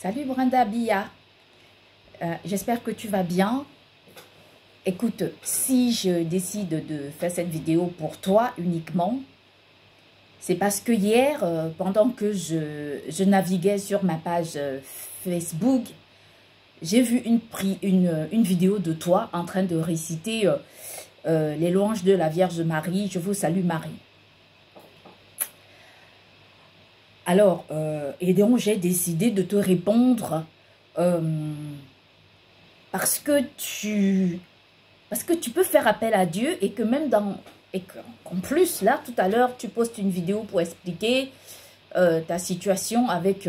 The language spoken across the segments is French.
Salut Brenda Bia, j'espère que tu vas bien. Écoute, si je décide de faire cette vidéo pour toi uniquement, c'est parce que hier, pendant que je naviguais sur ma page Facebook, j'ai vu une vidéo de toi en train de réciter les louanges de la Vierge Marie. Je vous salue Marie. Alors, et donc j'ai décidé de te répondre parce que tu peux faire appel à Dieu et que même qu'en plus, là, tout à l'heure, tu postes une vidéo pour expliquer ta situation avec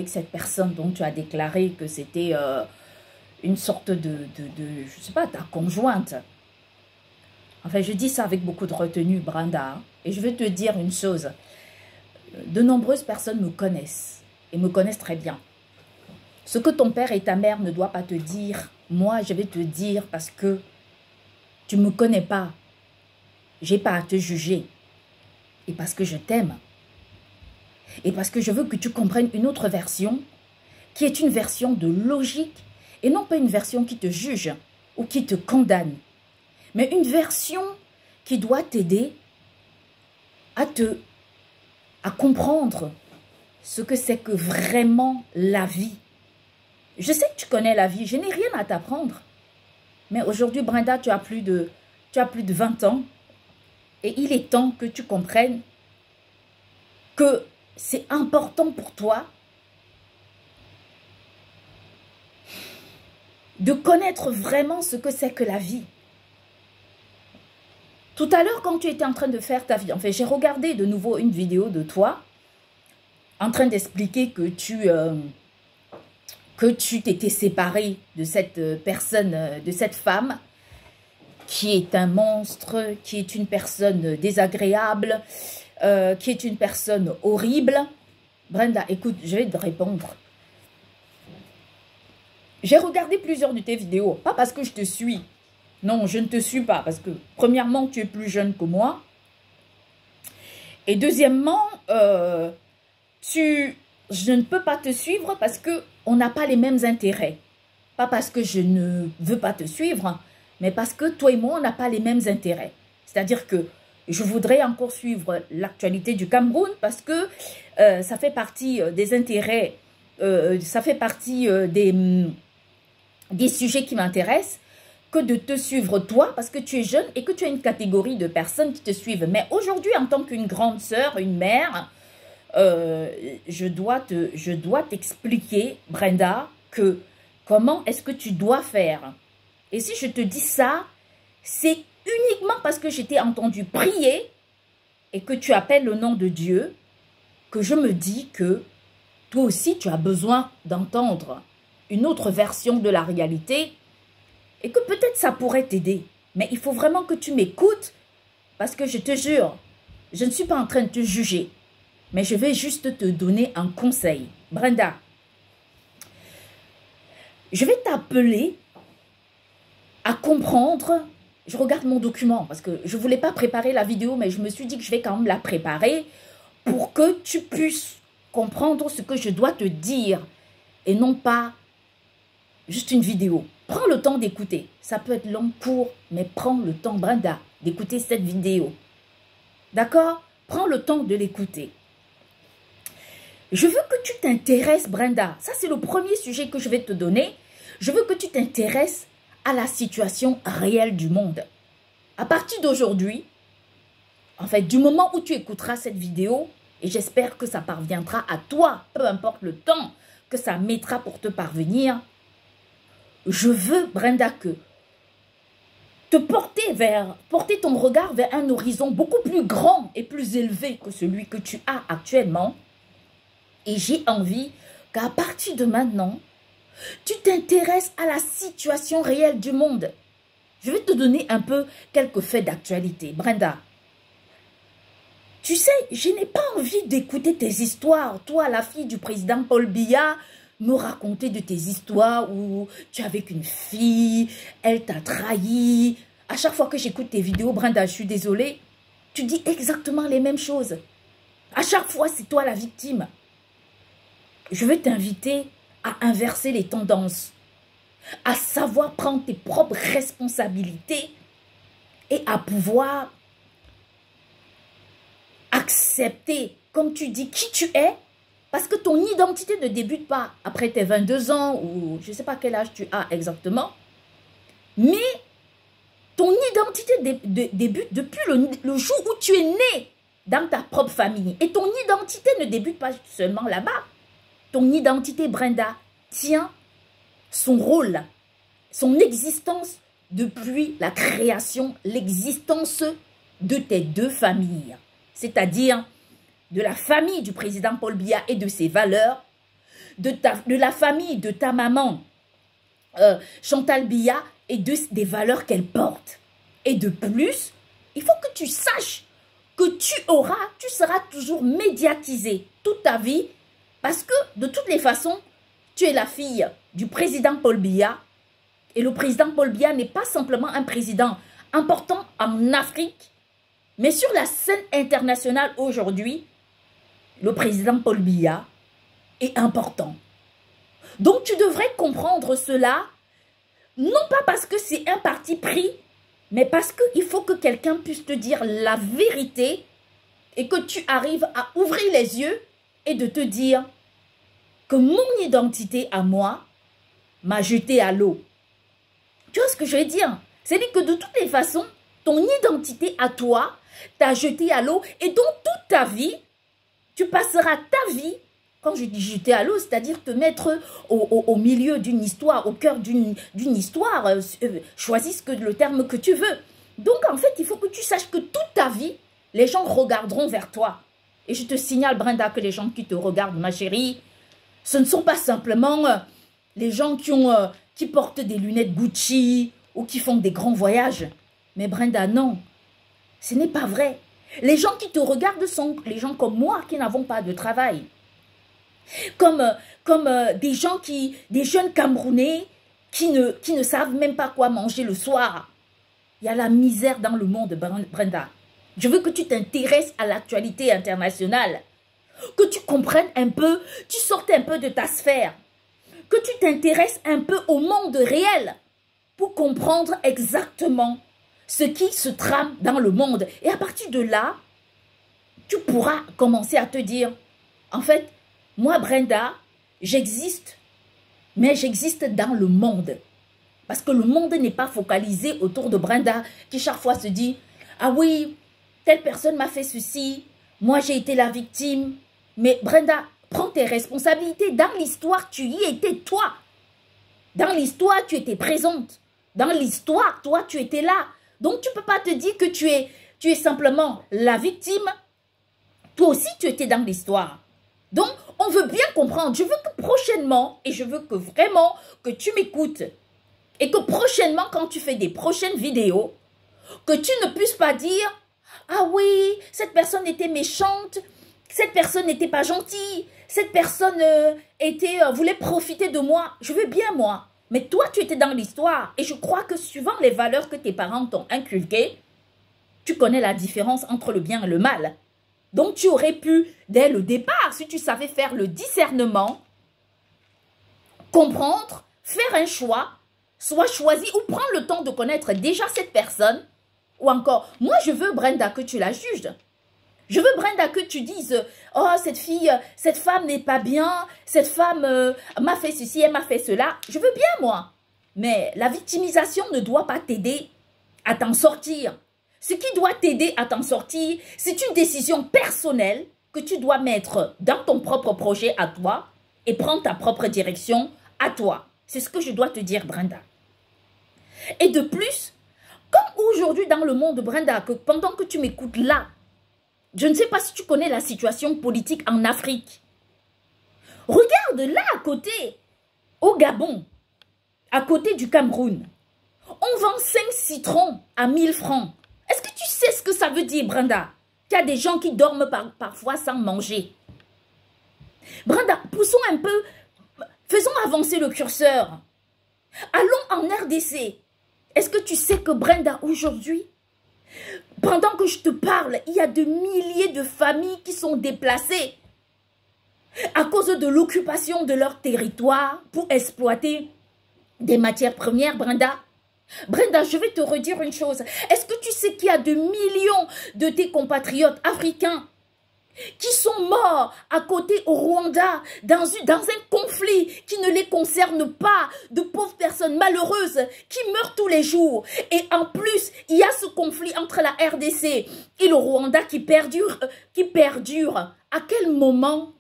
cette personne dont tu as déclaré que c'était une sorte je sais pas, ta conjointe. Enfin, je dis ça avec beaucoup de retenue, Brenda. Et je vais te dire une chose. De nombreuses personnes me connaissent et me connaissent très bien. Ce que ton père et ta mère ne doivent pas te dire, moi, je vais te dire parce que tu ne me connais pas. Je n'ai pas à te juger. Et parce que je t'aime. Et parce que je veux que tu comprennes une autre version qui est une version de logique et non pas une version qui te juge ou qui te condamne. Mais une version qui doit t'aider à comprendre ce que c'est que vraiment la vie. Je sais que tu connais la vie, je n'ai rien à t'apprendre. Mais aujourd'hui, Brenda, tu as plus de 20 ans et il est temps que tu comprennes que c'est important pour toi de connaître vraiment ce que c'est que la vie. Tout à l'heure, quand tu étais en train de faire ta vie, en fait, j'ai regardé de nouveau une vidéo de toi en train d'expliquer que tu t'étais séparé de cette personne, de cette femme qui est un monstre, qui est une personne désagréable, qui est une personne horrible. Brenda, écoute, je vais te répondre. J'ai regardé plusieurs de tes vidéos, pas parce que je te suis. Non, je ne te suis pas parce que, premièrement, tu es plus jeune que moi. Et deuxièmement, je ne peux pas te suivre parce qu'on n'a pas les mêmes intérêts. Pas parce que je ne veux pas te suivre, mais parce que toi et moi, on n'a pas les mêmes intérêts. C'est-à-dire que je voudrais encore suivre l'actualité du Cameroun parce que ça fait partie des intérêts, ça fait partie des sujets qui m'intéressent, que de te suivre toi, parce que tu es jeune et que tu as une catégorie de personnes qui te suivent. Mais aujourd'hui, en tant qu'une grande sœur, une mère, je dois t'expliquer, Brenda, que comment est-ce que tu dois faire. Et si je te dis ça, c'est uniquement parce que je t'ai entendu prier et que tu appelles le nom de Dieu, que je me dis que toi aussi, tu as besoin d'entendre une autre version de la réalité et que peut-être ça pourrait t'aider. Mais il faut vraiment que tu m'écoutes parce que je te jure, je ne suis pas en train de te juger. Mais je vais juste te donner un conseil. Brenda, je vais t'appeler à comprendre. Je regarde mon document parce que je ne voulais pas préparer la vidéo, mais je me suis dit que je vais quand même la préparer pour que tu puisses comprendre ce que je dois te dire et non pas juste une vidéo. Prends le temps d'écouter. Ça peut être long, court, mais prends le temps, Brenda, d'écouter cette vidéo. D'accord? Prends le temps de l'écouter. Je veux que tu t'intéresses, Brenda. Ça, c'est le premier sujet que je vais te donner. Je veux que tu t'intéresses à la situation réelle du monde. À partir d'aujourd'hui, en fait, du moment où tu écouteras cette vidéo, et j'espère que ça parviendra à toi, peu importe le temps que ça mettra pour te parvenir, je veux, Brenda, que porter ton regard vers un horizon beaucoup plus grand et plus élevé que celui que tu as actuellement. Et j'ai envie qu'à partir de maintenant, tu t'intéresses à la situation réelle du monde. Je vais te donner un peu quelques faits d'actualité. Brenda, tu sais, je n'ai pas envie d'écouter tes histoires. Toi, la fille du président Paul Biya, me raconter de tes histoires où tu es avec une fille, elle t'a trahi. À chaque fois que j'écoute tes vidéos, Brenda, je suis désolée, tu dis exactement les mêmes choses. À chaque fois, c'est toi la victime. Je veux t'inviter à inverser les tendances, à savoir prendre tes propres responsabilités et à pouvoir accepter, comme tu dis, qui tu es, parce que ton identité ne débute pas après tes 22 ans ou je ne sais pas quel âge tu as exactement, mais ton identité débute depuis le jour où tu es né dans ta propre famille. Et ton identité ne débute pas seulement là-bas. Ton identité, Brenda, tient son rôle, son existence depuis la création, l'existence de tes deux familles. C'est-à-dire de la famille du président Paul Biya et de ses valeurs, de la famille de ta maman Chantal Biya et des valeurs qu'elle porte. Et de plus, il faut que tu saches que tu seras toujours médiatisé toute ta vie parce que de toutes les façons, tu es la fille du président Paul Biya et le président Paul Biya n'est pas simplement un président important en Afrique, mais sur la scène internationale aujourd'hui, le président Paul Biya est important. Donc tu devrais comprendre cela, non pas parce que c'est un parti pris, mais parce qu'il faut que quelqu'un puisse te dire la vérité et que tu arrives à ouvrir les yeux et de te dire que mon identité à moi m'a jeté à l'eau. Tu vois ce que je veux dire? C'est-à-dire que de toutes les façons, ton identité à toi t'a jeté à l'eau et donc toute ta vie, tu passeras ta vie, quand je dis jeter à l'eau, c'est-à-dire te mettre au milieu d'une histoire, au cœur d'une histoire, choisis le terme que tu veux. Donc en fait, il faut que tu saches que toute ta vie, les gens regarderont vers toi. Et je te signale, Brenda, que les gens qui te regardent, ma chérie, ce ne sont pas simplement les gens qui portent des lunettes Gucci ou qui font des grands voyages. Mais Brenda, non, ce n'est pas vrai. Les gens qui te regardent sont les gens comme moi qui n'avons pas de travail. Comme des jeunes Camerounais qui ne savent même pas quoi manger le soir. Il y a la misère dans le monde, Brenda. Je veux que tu t'intéresses à l'actualité internationale, que tu comprennes un peu, tu sortes un peu de ta sphère, que tu t'intéresses un peu au monde réel pour comprendre exactement ce qui se trame dans le monde. Et à partir de là, tu pourras commencer à te dire, en fait, moi, Brenda, j'existe, mais j'existe dans le monde. Parce que le monde n'est pas focalisé autour de Brenda qui chaque fois se dit, ah oui, telle personne m'a fait ceci, moi j'ai été la victime. Mais Brenda, prends tes responsabilités. Dans l'histoire, tu y étais toi. Dans l'histoire, tu étais présente. Dans l'histoire, toi, tu étais là. Donc, tu ne peux pas te dire que tu es simplement la victime. Toi aussi, tu étais dans l'histoire. Donc, on veut bien comprendre. Je veux que prochainement, et je veux que vraiment que tu m'écoutes, et que prochainement, quand tu fais des prochaines vidéos, que tu ne puisses pas dire, ah oui, cette personne était méchante, cette personne n'était pas gentille, cette personne voulait profiter de moi. Je veux bien, moi. Mais toi, tu étais dans l'histoire. Et je crois que suivant les valeurs que tes parents t'ont inculquées, tu connais la différence entre le bien et le mal. Donc, tu aurais pu, dès le départ, si tu savais faire le discernement, comprendre, faire un choix, soit choisi ou prendre le temps de connaître déjà cette personne. Ou encore, moi, je veux, Brenda, que tu la juges. Je veux, Brenda, que tu dises, oh, cette femme n'est pas bien, cette femme m'a fait ceci, elle m'a fait cela. Je veux bien, moi. Mais la victimisation ne doit pas t'aider à t'en sortir. Ce qui doit t'aider à t'en sortir, c'est une décision personnelle que tu dois mettre dans ton propre projet à toi et prendre ta propre direction à toi. C'est ce que je dois te dire, Brenda. Et de plus, comme aujourd'hui dans le monde, Brenda, que pendant que tu m'écoutes là, je ne sais pas si tu connais la situation politique en Afrique. Regarde là à côté, au Gabon, à côté du Cameroun. On vend 5 citrons à 1000 francs. Est-ce que tu sais ce que ça veut dire, Brenda? Qu'il y a des gens qui dorment parfois sans manger. Brenda, poussons un peu, faisons avancer le curseur. Allons en RDC. Est-ce que tu sais que Brenda, aujourd'hui, pendant que je te parle, il y a des milliers de familles qui sont déplacées. à cause de l'occupation de leur territoire pour exploiter des matières premières, Brenda. Brenda, je vais te redire une chose. Est-ce que tu sais qu'il y a de millions de tes compatriotes africains qui sont morts à côté au Rwanda dans un conflit qui ne les concerne pas, de pauvres personnes malheureuses qui meurent tous les jours. Et en plus, il y a ce conflit entre la RDC et le Rwanda qui perdure. À quel moment,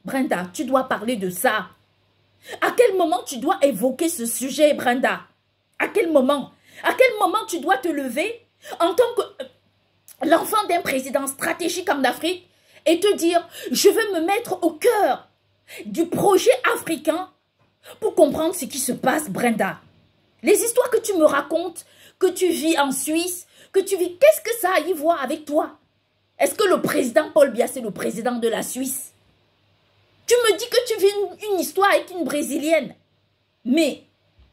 Brenda, tu dois parler de ça? À quel moment tu dois évoquer ce sujet, Brenda? À quel moment? À quel moment tu dois te lever en tant que l'enfant d'un président stratégique en Afrique et te dire, je veux me mettre au cœur du projet africain pour comprendre ce qui se passe, Brenda. Les histoires que tu me racontes, que tu vis en Suisse, que tu vis, qu'est-ce que ça a à y voir avec toi? Est-ce que le président Paul Biya, c'est le président de la Suisse? Tu me dis que tu vis une histoire avec une Brésilienne. Mais,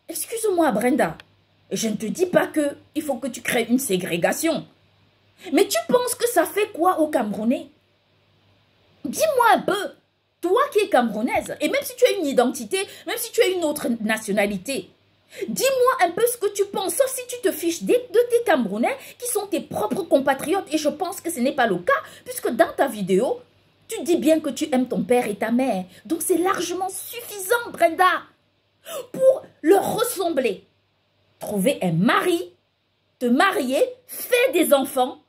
excuse-moi, Brenda, je ne te dis pas qu'il faut que tu crées une ségrégation. Mais tu penses que ça fait quoi aux Camerounais? Dis-moi un peu, toi qui es camerounaise, et même si tu as une identité, même si tu as une autre nationalité, dis-moi un peu ce que tu penses, sauf si tu te fiches de tes Camerounais qui sont tes propres compatriotes. Et je pense que ce n'est pas le cas, puisque dans ta vidéo, tu dis bien que tu aimes ton père et ta mère. Donc c'est largement suffisant, Brenda, pour leur ressembler. Trouver un mari, te marier, faire des enfants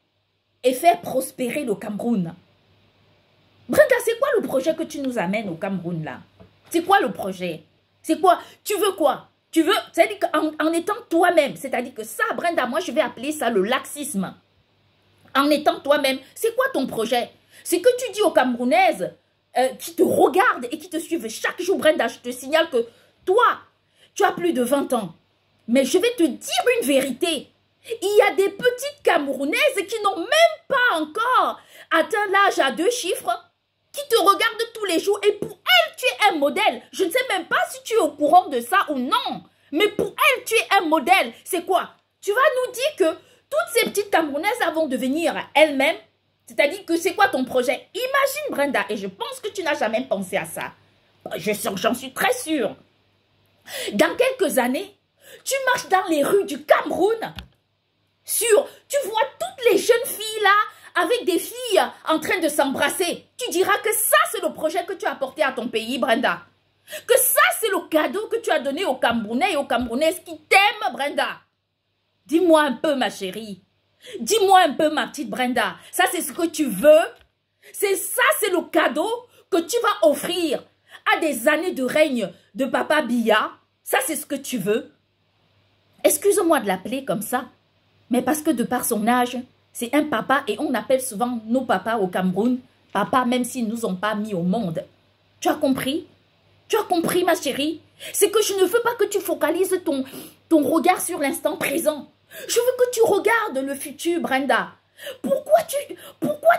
et faire prospérer le Cameroun. Brenda, c'est quoi le projet que tu nous amènes au Cameroun là? C'est quoi le projet? C'est quoi? Tu veux quoi? Tu veux, c'est-à-dire qu'en étant toi-même, c'est-à-dire que ça, Brenda, moi je vais appeler ça le laxisme. En étant toi-même, c'est quoi ton projet? C'est que tu dis aux Camerounaises qui te regardent et qui te suivent chaque jour, Brenda, je te signale que toi, tu as plus de 20 ans. Mais je vais te dire une vérité. Il y a des petites Camerounaises qui n'ont même pas encore atteint l'âge à 2 chiffres, qui te regardent tous les jours. Et pour elles, tu es un modèle. Je ne sais même pas si tu es au courant de ça ou non. Mais pour elles, tu es un modèle. C'est quoi? Tu vas nous dire que toutes ces petites Camerounaises vont devenir elles-mêmes. C'est-à-dire que c'est quoi ton projet? Imagine, Brenda, et je pense que tu n'as jamais pensé à ça. J'en suis très sûre. Dans quelques années, tu marches dans les rues du Cameroun, tu vois toutes les jeunes filles là, avec des filles en train de s'embrasser. Tu diras que ça, c'est le projet que tu as apporté à ton pays, Brenda. Que ça, c'est le cadeau que tu as donné aux Camerounais et aux Camerounaises qui t'aiment, Brenda. Dis-moi un peu, ma chérie. Dis-moi un peu, ma petite Brenda. Ça, c'est ce que tu veux? C'est ça, c'est le cadeau que tu vas offrir à des années de règne de Papa Biya? Ça, c'est ce que tu veux? Excuse-moi de l'appeler comme ça, mais parce que de par son âge, c'est un papa et on appelle souvent nos papas au Cameroun papa, même s'ils ne nous ont pas mis au monde. Tu as compris? Tu as compris, ma chérie? C'est que je ne veux pas que tu focalises ton regard sur l'instant présent. Je veux que tu regardes le futur, Brenda. Pourquoi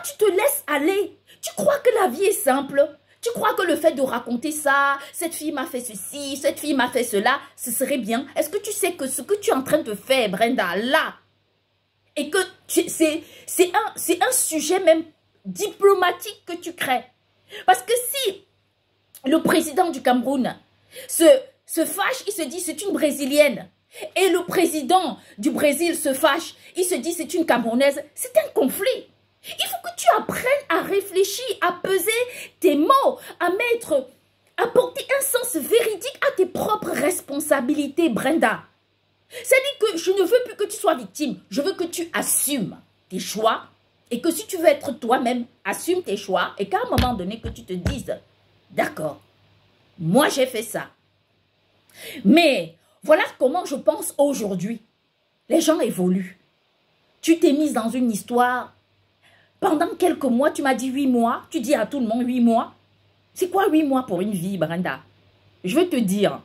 tu te laisses aller? Tu crois que la vie est simple? Tu crois que le fait de raconter ça, cette fille m'a fait ceci, cette fille m'a fait cela, ce serait bien? Est-ce que tu sais que ce que tu es en train de faire, Brenda, là, et que c'est un sujet même diplomatique que tu crées? Parce que si le président du Cameroun se fâche, il se dit c'est une Brésilienne, et le président du Brésil se fâche, il se dit c'est une Camerounaise, c'est un conflit. Il faut que tu apprennes à réfléchir, à peser tes mots, à porter un sens véridique à tes propres responsabilités, Brenda. C'est-à-dire que je ne veux plus que tu sois victime. Je veux que tu assumes tes choix et que si tu veux être toi-même, assume tes choix et qu'à un moment donné que tu te dises, d'accord, moi j'ai fait ça. Mais voilà comment je pense aujourd'hui. Les gens évoluent. Tu t'es mise dans une histoire. Pendant quelques mois, tu m'as dit 8 mois. Tu dis à tout le monde 8 mois. C'est quoi 8 mois pour une vie, Brenda? Je veux te dire,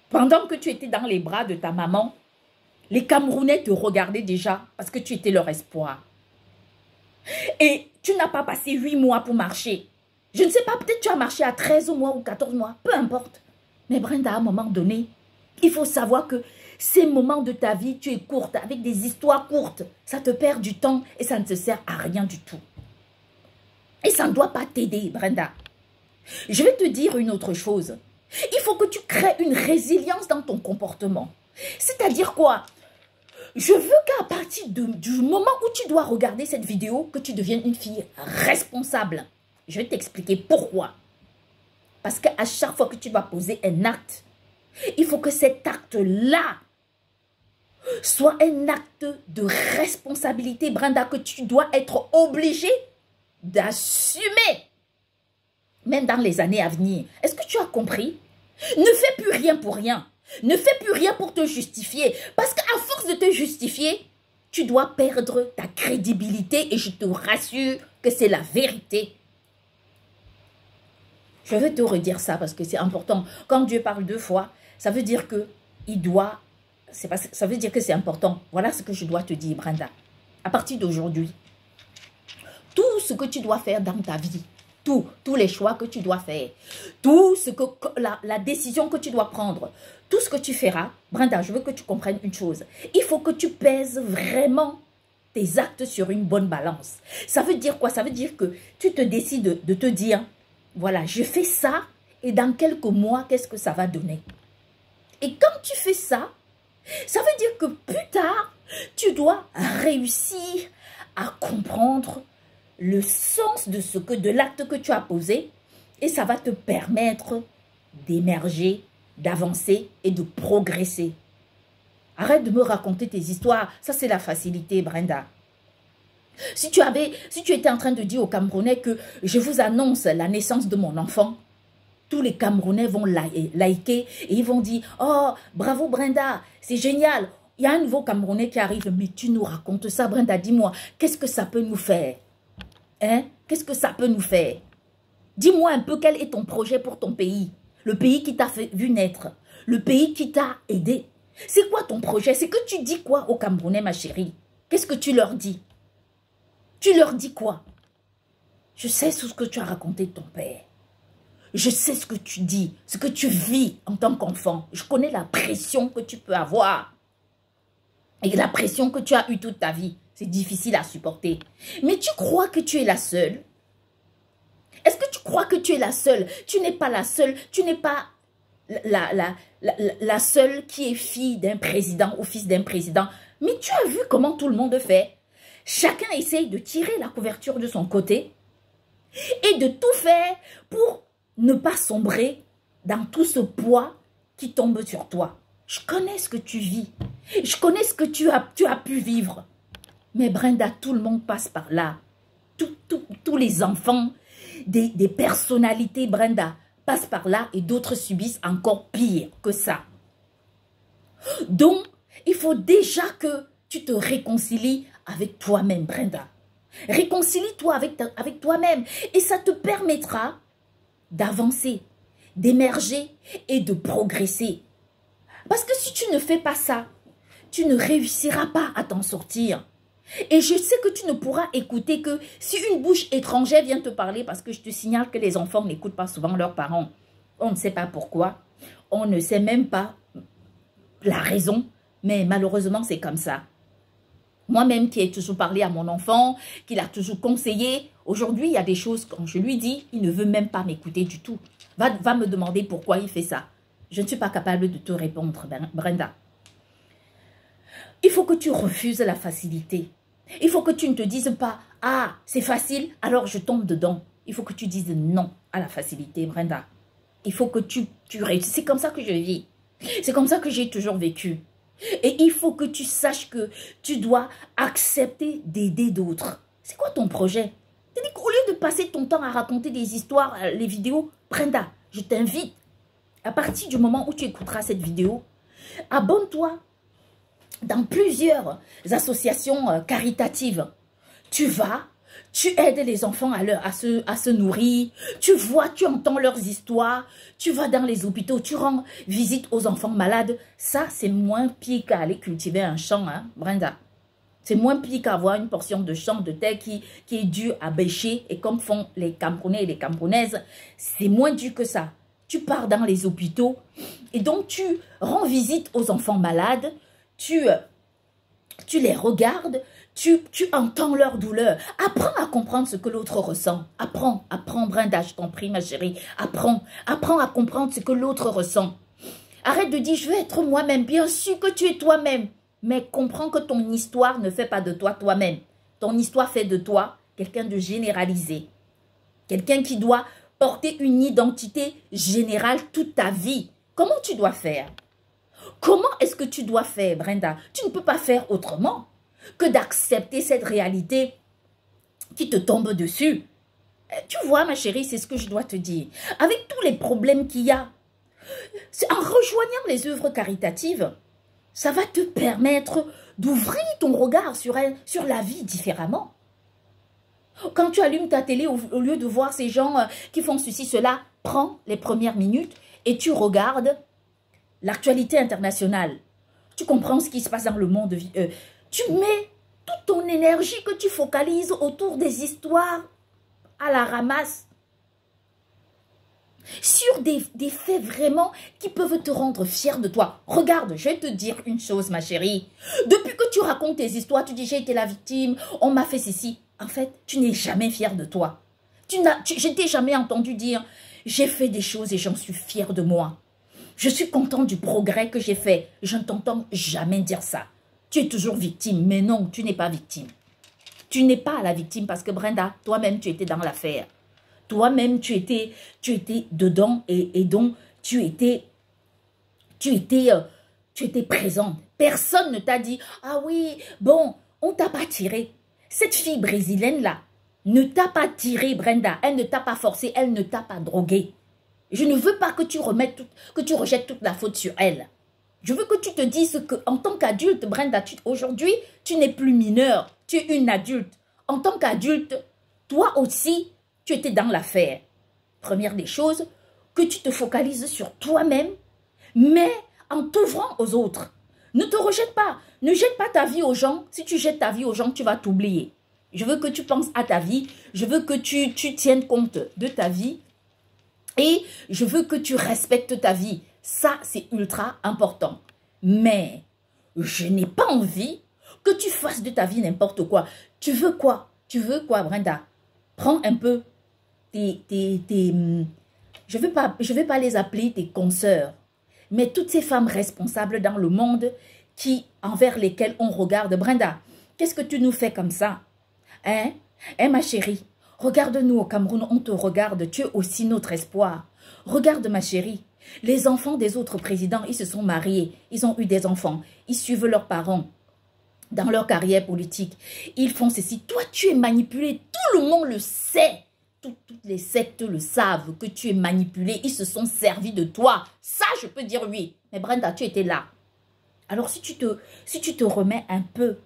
pendant que tu étais dans les bras de ta maman, les Camerounais te regardaient déjà parce que tu étais leur espoir. Et tu n'as pas passé 8 mois pour marcher. Je ne sais pas, peut-être tu as marché à 13 mois ou 14 mois, peu importe. Mais Brenda, à un moment donné, il faut savoir que ces moments de ta vie, tu es courte, avec des histoires courtes. Ça te perd du temps et ça ne te sert à rien du tout. Et ça ne doit pas t'aider, Brenda. Je vais te dire une autre chose. Il faut que tu crées une résilience dans ton comportement. C'est-à-dire quoi? Je veux qu'à partir du moment où tu dois regarder cette vidéo, que tu deviennes une fille responsable. Je vais t'expliquer pourquoi. Parce qu'à chaque fois que tu vas poser un acte, il faut que cet acte-là soit un acte de responsabilité, Brenda, que tu dois être obligé d'assumer, même dans les années à venir. Est-ce que tu as compris? Ne fais plus rien pour rien. Ne fais plus rien pour te justifier. Parce qu'à force de te justifier, tu dois perdre ta crédibilité et je te rassure que c'est la vérité. Je veux te redire ça parce que c'est important. Quand Dieu parle 2 fois, ça veut dire que ça veut dire que c'est important. Voilà ce que je dois te dire, Brenda. À partir d'aujourd'hui, tout ce que tu dois faire dans ta vie, tous les choix que tu dois faire, tout ce que la décision que tu dois prendre, tout ce que tu feras, Brenda, je veux que tu comprennes une chose. Il faut que tu pèses vraiment tes actes sur une bonne balance. Ça veut dire quoi? Ça veut dire que tu te décides de te dire, voilà, je fais ça et dans quelques mois, qu'est-ce que ça va donner? Et quand tu fais ça, ça veut dire que plus tard, tu dois réussir à comprendre le sens de l'acte que tu as posé et ça va te permettre d'émerger, d'avancer et de progresser. Arrête de me raconter tes histoires. Ça, c'est la facilité, Brenda. Si tu étais en train de dire aux Camerounais que je vous annonce la naissance de mon enfant, tous les Camerounais vont liker et ils vont dire « Oh, bravo Brenda, c'est génial. Il y a un nouveau Camerounais qui arrive. Mais tu nous racontes ça, Brenda, dis-moi, qu'est-ce que ça peut nous faire? Hein? Qu'est-ce que ça peut nous faire? Dis-moi un peu quel est ton projet pour ton pays. Le pays qui t'a vu naître. Le pays qui t'a aidé. C'est quoi ton projet? C'est que tu dis quoi aux Camerounais, ma chérie? Qu'est-ce que tu leur dis? Tu leur dis quoi? Je sais ce que tu as raconté de ton père. Je sais ce que tu dis, ce que tu vis en tant qu'enfant. Je connais la pression que tu peux avoir. Et la pression que tu as eue toute ta vie. C'est difficile à supporter. Mais tu crois que tu es la seule? Est-ce que tu crois que tu es la seule? Tu n'es pas la seule. Tu n'es pas la seule qui est fille d'un président ou fils d'un président. Mais tu as vu comment tout le monde fait. Chacun essaye de tirer la couverture de son côté et de tout faire pour ne pas sombrer dans tout ce poids qui tombe sur toi. Je connais ce que tu vis. Je connais ce que tu as pu vivre. Mais Brenda, tout le monde passe par là. Tous les enfants des personnalités, Brenda, passent par là et d'autres subissent encore pire que ça. Donc, il faut déjà que tu te réconcilies avec toi-même, Brenda. Réconcilie-toi avec toi-même et ça te permettra d'avancer, d'émerger et de progresser. Parce que si tu ne fais pas ça, tu ne réussiras pas à t'en sortir. Et je sais que tu ne pourras écouter que si une bouche étrangère vient te parler, parce que je te signale que les enfants n'écoutent pas souvent leurs parents. On ne sait pas pourquoi. On ne sait même pas la raison, mais malheureusement, c'est comme ça. Moi-même qui ai toujours parlé à mon enfant, qui l'a toujours conseillé, aujourd'hui, il y a des choses, quand je lui dis, il ne veut même pas m'écouter du tout. Va me demander pourquoi il fait ça. Je ne suis pas capable de te répondre, Brenda. Il faut que tu refuses la facilité. Il faut que tu ne te dises pas, ah, c'est facile, alors je tombe dedans. Il faut que tu dises non à la facilité, Brenda. Il faut que tu réussisses. C'est comme ça que je vis. C'est comme ça que j'ai toujours vécu. Et il faut que tu saches que tu dois accepter d'aider d'autres. C'est quoi ton projet? C'est-à-dire qu'au lieu de passer ton temps à raconter des histoires, les vidéos, Brenda, je t'invite, à partir du moment où tu écouteras cette vidéo, abonne-toi dans plusieurs associations caritatives. Tu aides les enfants à se nourrir, tu vois, tu entends leurs histoires, tu vas dans les hôpitaux, tu rends visite aux enfants malades. Ça, c'est moins pire qu'aller cultiver un champ, hein, Brenda. C'est moins pire qu'avoir une portion de champ de terre qui est due à bêcher, et comme font les Camerounais et les Camerounaises, c'est moins dur que ça. Tu pars dans les hôpitaux et donc tu rends visite aux enfants malades, tu les regardes, tu entends leur douleur. Apprends à comprendre ce que l'autre ressent. Apprends, Brenda, je t'en prie, ma chérie. Apprends à comprendre ce que l'autre ressent. Arrête de dire, je veux être moi-même. Bien sûr que tu es toi-même. Mais comprends que ton histoire ne fait pas de toi toi-même. Ton histoire fait de toi quelqu'un de généralisé. Quelqu'un qui doit porter une identité générale toute ta vie. Comment tu dois faire? Comment est-ce que tu dois faire, Brenda? Tu ne peux pas faire autrement que d'accepter cette réalité qui te tombe dessus. Tu vois, ma chérie, c'est ce que je dois te dire. Avec tous les problèmes qu'il y a, en rejoignant les œuvres caritatives, ça va te permettre d'ouvrir ton regard sur la vie différemment. Quand tu allumes ta télé, au lieu de voir ces gens qui font ceci, cela, prends les premières minutes et tu regardes l'actualité internationale. Tu comprends ce qui se passe dans le monde. Tu mets toute ton énergie que tu focalises autour des histoires à la ramasse. Sur des faits vraiment qui peuvent te rendre fier de toi. Regarde, je vais te dire une chose, ma chérie. Depuis que tu racontes tes histoires, tu dis j'ai été la victime, on m'a fait ceci. En fait, tu n'es jamais fier de toi. Je t'ai jamais entendu dire j'ai fait des choses et j'en suis fier de moi. Je suis content du progrès que j'ai fait. Je ne t'entends jamais dire ça. Tu es toujours victime. Mais non, tu n'es pas victime. Tu n'es pas la victime parce que Brenda, toi-même, tu étais dans l'affaire. Toi-même, tu étais dedans et donc tu étais présente. Personne ne t'a dit, ah oui, bon, on t'a pas tiré. Cette fille brésilienne-là ne t'a pas tiré, Brenda. Elle ne t'a pas forcé, elle ne t'a pas drogué. Je ne veux pas que tu rejettes toute la faute sur elle. Je veux que tu te dises qu'en tant qu'adulte, Brenda, aujourd'hui, tu n'es plus mineure, tu es une adulte. En tant qu'adulte, toi aussi, tu étais dans l'affaire. Première des choses, que tu te focalises sur toi-même, mais en t'ouvrant aux autres. Ne te rejette pas. Ne jette pas ta vie aux gens. Si tu jettes ta vie aux gens, tu vas t'oublier. Je veux que tu penses à ta vie. Je veux que tu tiennes compte de ta vie. Et je veux que tu respectes ta vie. Ça, c'est ultra important. Mais je n'ai pas envie que tu fasses de ta vie n'importe quoi. Tu veux quoi? Tu veux quoi, Brenda? Prends un peu je vais pas les appeler tes consoeurs, mais toutes ces femmes responsables dans le monde envers lesquelles on regarde. Brenda, qu'est-ce que tu nous fais comme ça? Hein? Ma chérie, regarde-nous au Cameroun, on te regarde, tu es aussi notre espoir. Regarde ma chérie, les enfants des autres présidents, ils se sont mariés, ils ont eu des enfants, ils suivent leurs parents dans leur carrière politique. Ils font ceci, toi tu es manipulé, tout le monde le sait. Toutes les sectes le savent que tu es manipulé, ils se sont servis de toi. Ça, je peux dire oui. Mais Brenda, tu étais là. Alors si tu te remets un peu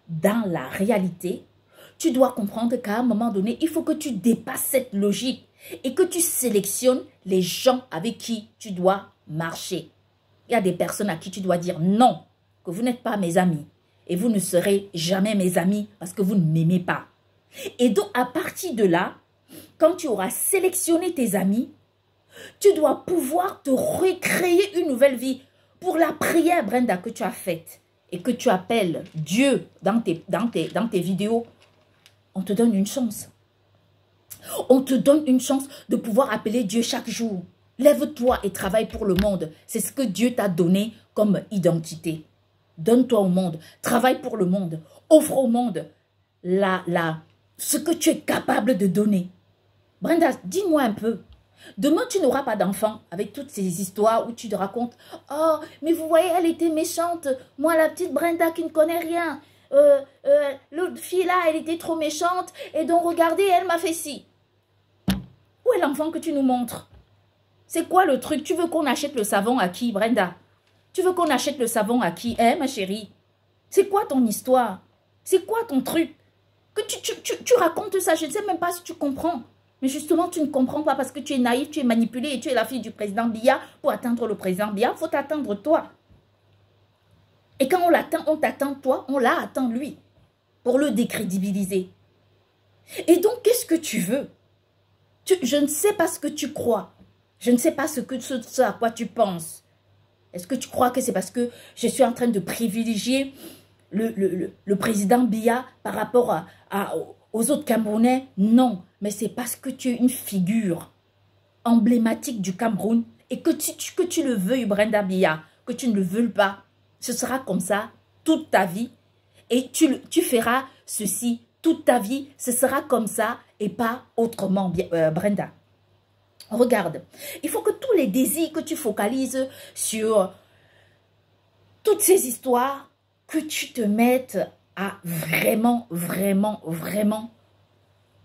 dans la réalité, tu dois comprendre qu'à un moment donné, il faut que tu dépasses cette logique et que tu sélectionnes les gens avec qui tu dois marcher. Il y a des personnes à qui tu dois dire non, que vous n'êtes pas mes amis et vous ne serez jamais mes amis parce que vous ne m'aimez pas. Et donc, à partir de là, quand tu auras sélectionné tes amis, tu dois pouvoir te recréer une nouvelle vie. Pour la prière, Brenda, que tu as faite et que tu appelles Dieu dans tes vidéos, on te donne une chance. On te donne une chance de pouvoir appeler Dieu chaque jour. Lève-toi et travaille pour le monde. C'est ce que Dieu t'a donné comme identité. Donne-toi au monde. Travaille pour le monde. Offre au monde ce que tu es capable de donner. Brenda, dis-moi un peu. Demain, tu n'auras pas d'enfant avec toutes ces histoires où tu te racontes « Oh, mais vous voyez, elle était méchante. Moi, la petite Brenda qui ne connaît rien. L'autre fille-là, elle était trop méchante. Et donc, regardez, elle m'a fait ci. » Où est l'enfant que tu nous montres? C'est quoi le truc? Tu veux qu'on achète le savon à qui, Brenda? Tu veux qu'on achète le savon à qui, hein, ma chérie? C'est quoi ton histoire? C'est quoi ton truc? Que tu racontes ça, je ne sais même pas si tu comprends. Mais justement, tu ne comprends pas parce que tu es naïf, tu es manipulé et tu es la fille du président Biya. Pour atteindre le président Biya, il faut t'attendre toi. Et quand on t'attend toi, on l'a atteint lui. Pour le décrédibiliser. Et donc, qu'est-ce que tu veux? Je ne sais pas ce que tu crois. Je ne sais pas ce à quoi tu penses. Est-ce que tu crois que c'est parce que je suis en train de privilégier le président Biya par rapport aux autres Camerounais. Non, mais c'est parce que tu es une figure emblématique du Cameroun et que tu le veuilles, Brenda Biya, que tu ne le veuilles pas, ce sera comme ça toute ta vie et tu feras ceci toute ta vie, ce sera comme ça et pas autrement, Brenda. Regarde, il faut que tous les désirs que tu focalises sur toutes ces histoires, que tu te mettes à vraiment,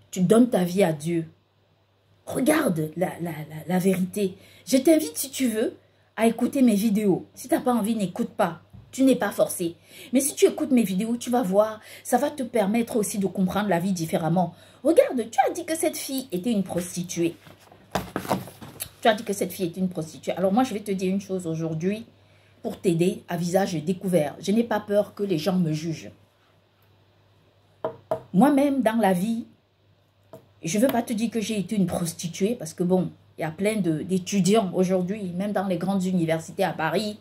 tu donnes ta vie à Dieu. Regarde la vérité. Je t'invite, si tu veux, à écouter mes vidéos. Si tu n'as pas envie, n'écoute pas. Tu n'es pas forcé. Mais si tu écoutes mes vidéos, tu vas voir, ça va te permettre aussi de comprendre la vie différemment. Regarde, tu as dit que cette fille était une prostituée. Tu as dit que cette fille était une prostituée. Alors moi, je vais te dire une chose aujourd'hui pour t'aider à visage découvert. Je n'ai pas peur que les gens me jugent. Moi-même, dans la vie, je ne veux pas te dire que j'ai été une prostituée parce que bon, il y a plein d'étudiants aujourd'hui, même dans les grandes universités à Paris,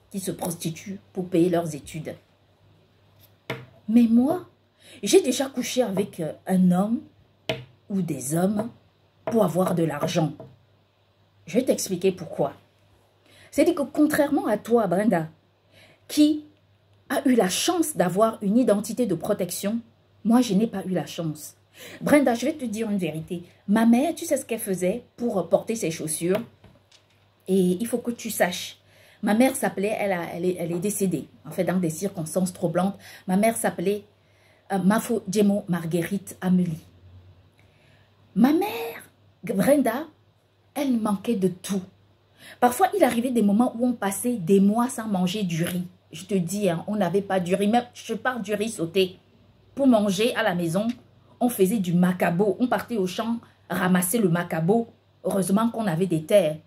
qui se prostituent pour payer leurs études. Mais moi, j'ai déjà couché avec un homme ou des hommes pour avoir de l'argent. Je vais t'expliquer pourquoi. C'est-à-dire que contrairement à toi, Brenda, qui a eu la chance d'avoir une identité de protection, moi, je n'ai pas eu la chance. Brenda, je vais te dire une vérité. Ma mère, tu sais ce qu'elle faisait pour porter ses chaussures? Et il faut que tu saches. Ma mère s'appelait, elle est décédée, en fait, dans des circonstances troublantes. Ma mère s'appelait Mafo Djemo Marguerite Amélie. Ma mère, Brenda, elle manquait de tout. Parfois, il arrivait des moments où on passait des mois sans manger du riz. Je te dis, hein, on n'avait pas du riz. Même, je parle du riz sauté. Pour manger à la maison, on faisait du macabo. On partait au champ ramasser le macabo. Heureusement qu'on avait des terres.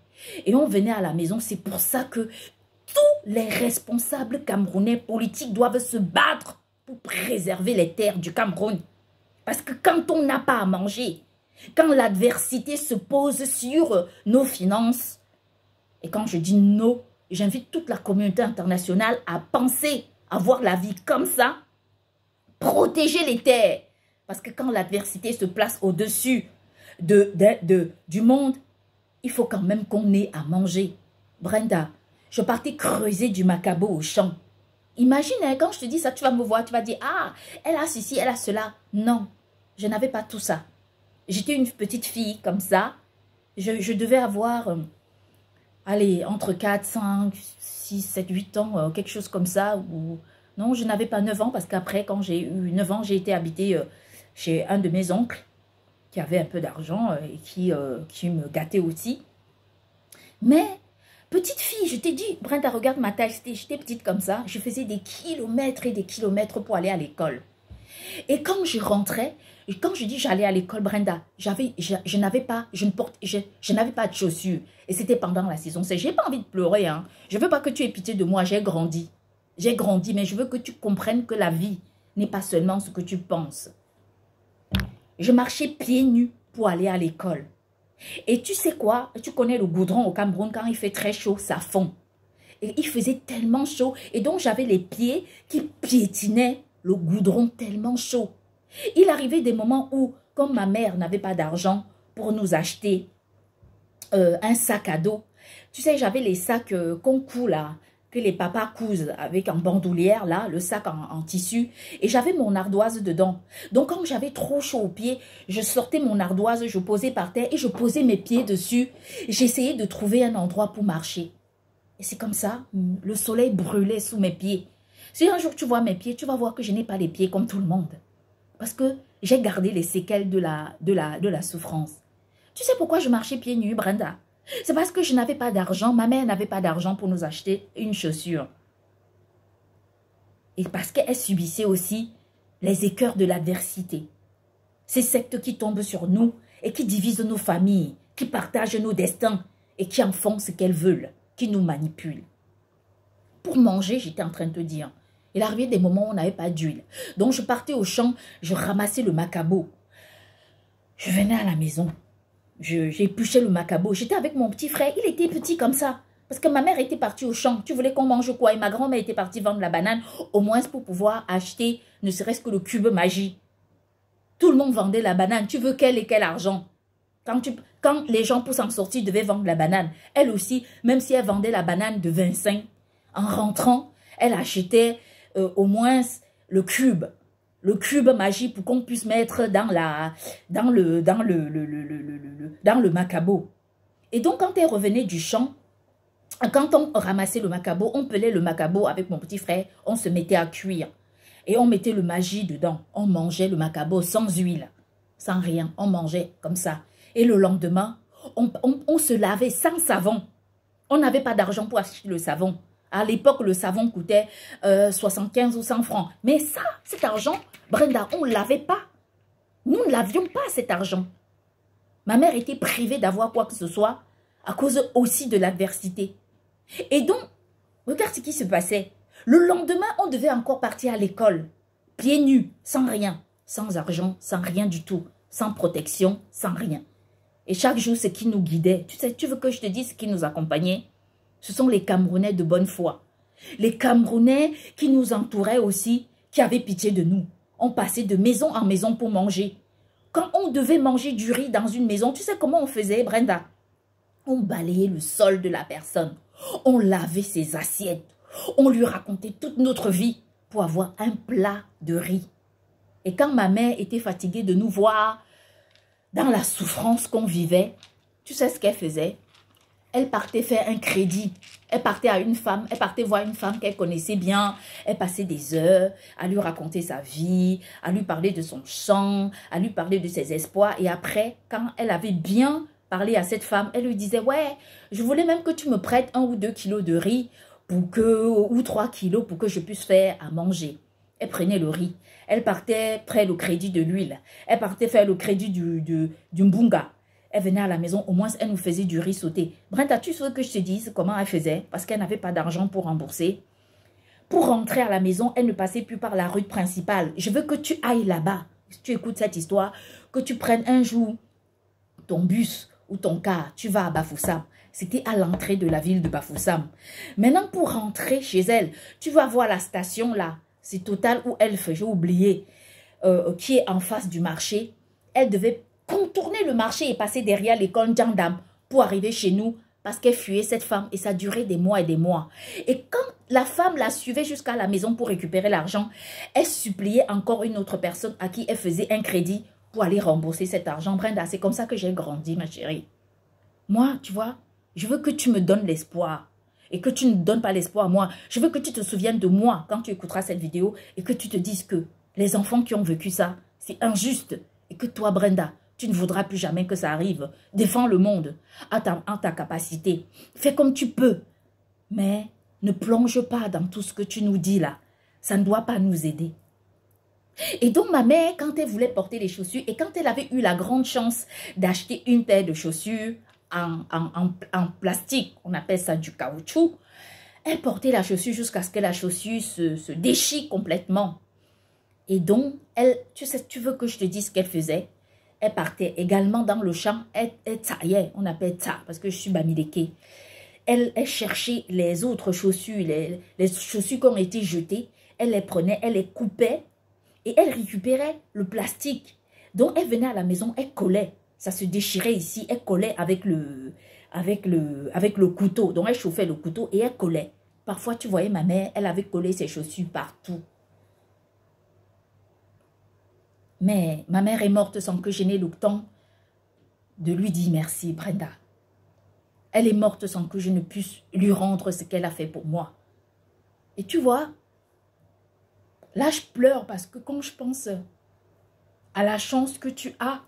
Et on venait à la maison. C'est pour ça que tous les responsables camerounais politiques doivent se battre pour préserver les terres du Cameroun. Parce que quand on n'a pas à manger, quand l'adversité se pose sur nos finances, et quand je dis nous, j'invite toute la communauté internationale à penser, à voir la vie comme ça, protéger les terres. Parce que quand l'adversité se place au-dessus du monde, il faut quand même qu'on ait à manger. Brenda, je partais creuser du macabo au champ. Imagine, hein, quand je te dis ça, tu vas me voir, tu vas dire, ah, elle a ceci, elle a cela. Non, je n'avais pas tout ça. J'étais une petite fille comme ça. Je devais avoir, allez, entre 4, 5, 6, 7, 8 ans, quelque chose comme ça. Ou... Non, je n'avais pas 9 ans parce qu'après, quand j'ai eu 9 ans, j'ai été habiter chez un de mes oncles qui avait un peu d'argent et qui me gâtait aussi. Mais, petite fille, je t'ai dit, Brenda, regarde ma taille, j'étais petite comme ça. Je faisais des kilomètres et des kilomètres pour aller à l'école. Et quand je rentrais, quand je dis j'allais à l'école, Brenda, je n'avais pas de chaussures. Et c'était pendant la saison. Je n'ai pas envie de pleurer. Hein. Je ne veux pas que tu aies pitié de moi. J'ai grandi. J'ai grandi, mais je veux que tu comprennes que la vie n'est pas seulement ce que tu penses. Je marchais pieds nus pour aller à l'école. Et tu sais quoi? Tu connais le goudron au Cameroun, quand il fait très chaud, ça fond. Et il faisait tellement chaud. Et donc, j'avais les pieds qui piétinaient le goudron tellement chaud. Il arrivait des moments où, comme ma mère n'avait pas d'argent pour nous acheter un sac à dos, tu sais, j'avais les sacs qu'on coud là, que les papas cousent avec en bandoulière là, le sac en tissu, et j'avais mon ardoise dedans. Donc quand j'avais trop chaud aux pieds, je sortais mon ardoise, je posais par terre et je posais mes pieds dessus. J'essayais de trouver un endroit pour marcher. Et c'est comme ça, le soleil brûlait sous mes pieds. Si un jour tu vois mes pieds, tu vas voir que je n'ai pas les pieds comme tout le monde. Parce que j'ai gardé les séquelles de la souffrance. Tu sais pourquoi je marchais pieds nus, Brenda? C'est parce que je n'avais pas d'argent. Ma mère n'avait pas d'argent pour nous acheter une chaussure. Et parce qu'elle subissait aussi les écœurs de l'adversité. Ces sectes qui tombent sur nous et qui divisent nos familles, qui partagent nos destins et qui en font ce qu'elles veulent, qui nous manipulent. Pour manger, j'étais en train de te dire, il arrivait des moments où on n'avait pas d'huile. Donc je partais au champ, je ramassais le macabo. Je venais à la maison. J'épluchais le macabo. J'étais avec mon petit frère. Il était petit comme ça. Parce que ma mère était partie au champ. Tu voulais qu'on mange quoi? Et ma grand-mère était partie vendre la banane, au moins pour pouvoir acheter ne serait-ce que le cube magie. Tout le monde vendait la banane. Tu veux quel et quel argent? Quand les gens pour s'en sortir devaient vendre la banane, elle aussi, même si elle vendait la banane de 25, en rentrant, elle achetait au moins le cube magie pour qu'on puisse mettre dans le macabo. Et donc, quand elle revenait du champ, quand on ramassait le macabo, on pelait le macabo avec mon petit frère, on se mettait à cuire. Et on mettait le magie dedans. On mangeait le macabo sans huile, sans rien. On mangeait comme ça. Et le lendemain, on se lavait sans savon. On n'avait pas d'argent pour acheter le savon. À l'époque, le savon coûtait 75 ou 100 francs. Mais ça, cet argent, Brenda, on ne l'avait pas. Nous ne l'avions pas, cet argent. Ma mère était privée d'avoir quoi que ce soit à cause aussi de l'adversité. Et donc, regarde ce qui se passait. Le lendemain, on devait encore partir à l'école, pieds nus, sans rien, sans argent, sans rien du tout, sans protection, sans rien. Et chaque jour, ce qui nous guidait, tu veux que je te dise ce qui nous accompagnait? Ce sont les Camerounais de bonne foi. Les Camerounais qui nous entouraient aussi, qui avaient pitié de nous. On passait de maison en maison pour manger. Quand on devait manger du riz dans une maison, tu sais comment on faisait, Brenda? On balayait le sol de la personne. On lavait ses assiettes. On lui racontait toute notre vie pour avoir un plat de riz. Et quand ma mère était fatiguée de nous voir dans la souffrance qu'on vivait, tu sais ce qu'elle faisait? Elle partait faire un crédit. Elle partait à une femme, elle partait voir une femme qu'elle connaissait bien. Elle passait des heures à lui raconter sa vie, à lui parler de son chant, à lui parler de ses espoirs. Et après, quand elle avait bien parlé à cette femme, elle lui disait, ouais, je voulais même que tu me prêtes 1 ou 2 kilos de riz ou 3 kilos pour que je puisse faire à manger. Elle prenait le riz. Elle partait près le crédit de l'huile. Elle partait faire le crédit du mbunga. Elle venait à la maison, au moins elle nous faisait du riz sauté. Brenda, tu veux que je te dise comment elle faisait? Parce qu'elle n'avait pas d'argent pour rembourser. Pour rentrer à la maison, elle ne passait plus par la rue principale. Je veux que tu ailles là-bas. Si tu écoutes cette histoire, que tu prennes un jour ton bus ou ton car, tu vas à Bafoussam. C'était à l'entrée de la ville de Bafoussam. Maintenant, pour rentrer chez elle, tu vas voir la station là. C'est Total où elle fait, j'ai oublié, qui est en face du marché. Elle devait contourner le marché et passer derrière l'école Djandam pour arriver chez nous parce qu'elle fuyait cette femme et ça durait des mois et des mois. Et quand la femme la suivait jusqu'à la maison pour récupérer l'argent, elle suppliait encore une autre personne à qui elle faisait un crédit pour aller rembourser cet argent. Brenda, c'est comme ça que j'ai grandi, ma chérie. Moi, tu vois, je veux que tu me donnes l'espoir et que tu ne donnes pas l'espoir à moi. Je veux que tu te souviennes de moi quand tu écouteras cette vidéo et que tu te dises que les enfants qui ont vécu ça, c'est injuste et que toi, Brenda, tu ne voudras plus jamais que ça arrive. Défends le monde en ta capacité. Fais comme tu peux. Mais ne plonge pas dans tout ce que tu nous dis là. Ça ne doit pas nous aider. Et donc ma mère, quand elle voulait porter les chaussures et quand elle avait eu la grande chance d'acheter une paire de chaussures en plastique, on appelle ça du caoutchouc, elle portait la chaussure jusqu'à ce que la chaussure se déchire complètement. Et donc, elle, tu veux que je te dise ce qu'elle faisait? Elle partait également dans le champ, elle taillait, on appelle ça, parce que je suis bamileke. Elle cherchait les autres chaussures, les chaussures qui ont été jetées, elle les prenait, elle les coupait et elle récupérait le plastique. Donc, elle venait à la maison, elle collait, ça se déchirait ici, elle collait avec le couteau. Donc, elle chauffait le couteau et elle collait. Parfois, tu voyais ma mère, elle avait collé ses chaussures partout. Mais ma mère est morte sans que je n'ai le temps de lui dire merci, Brenda. Elle est morte sans que je ne puisse lui rendre ce qu'elle a fait pour moi. Et tu vois, là je pleure parce que quand je pense à la chance que tu as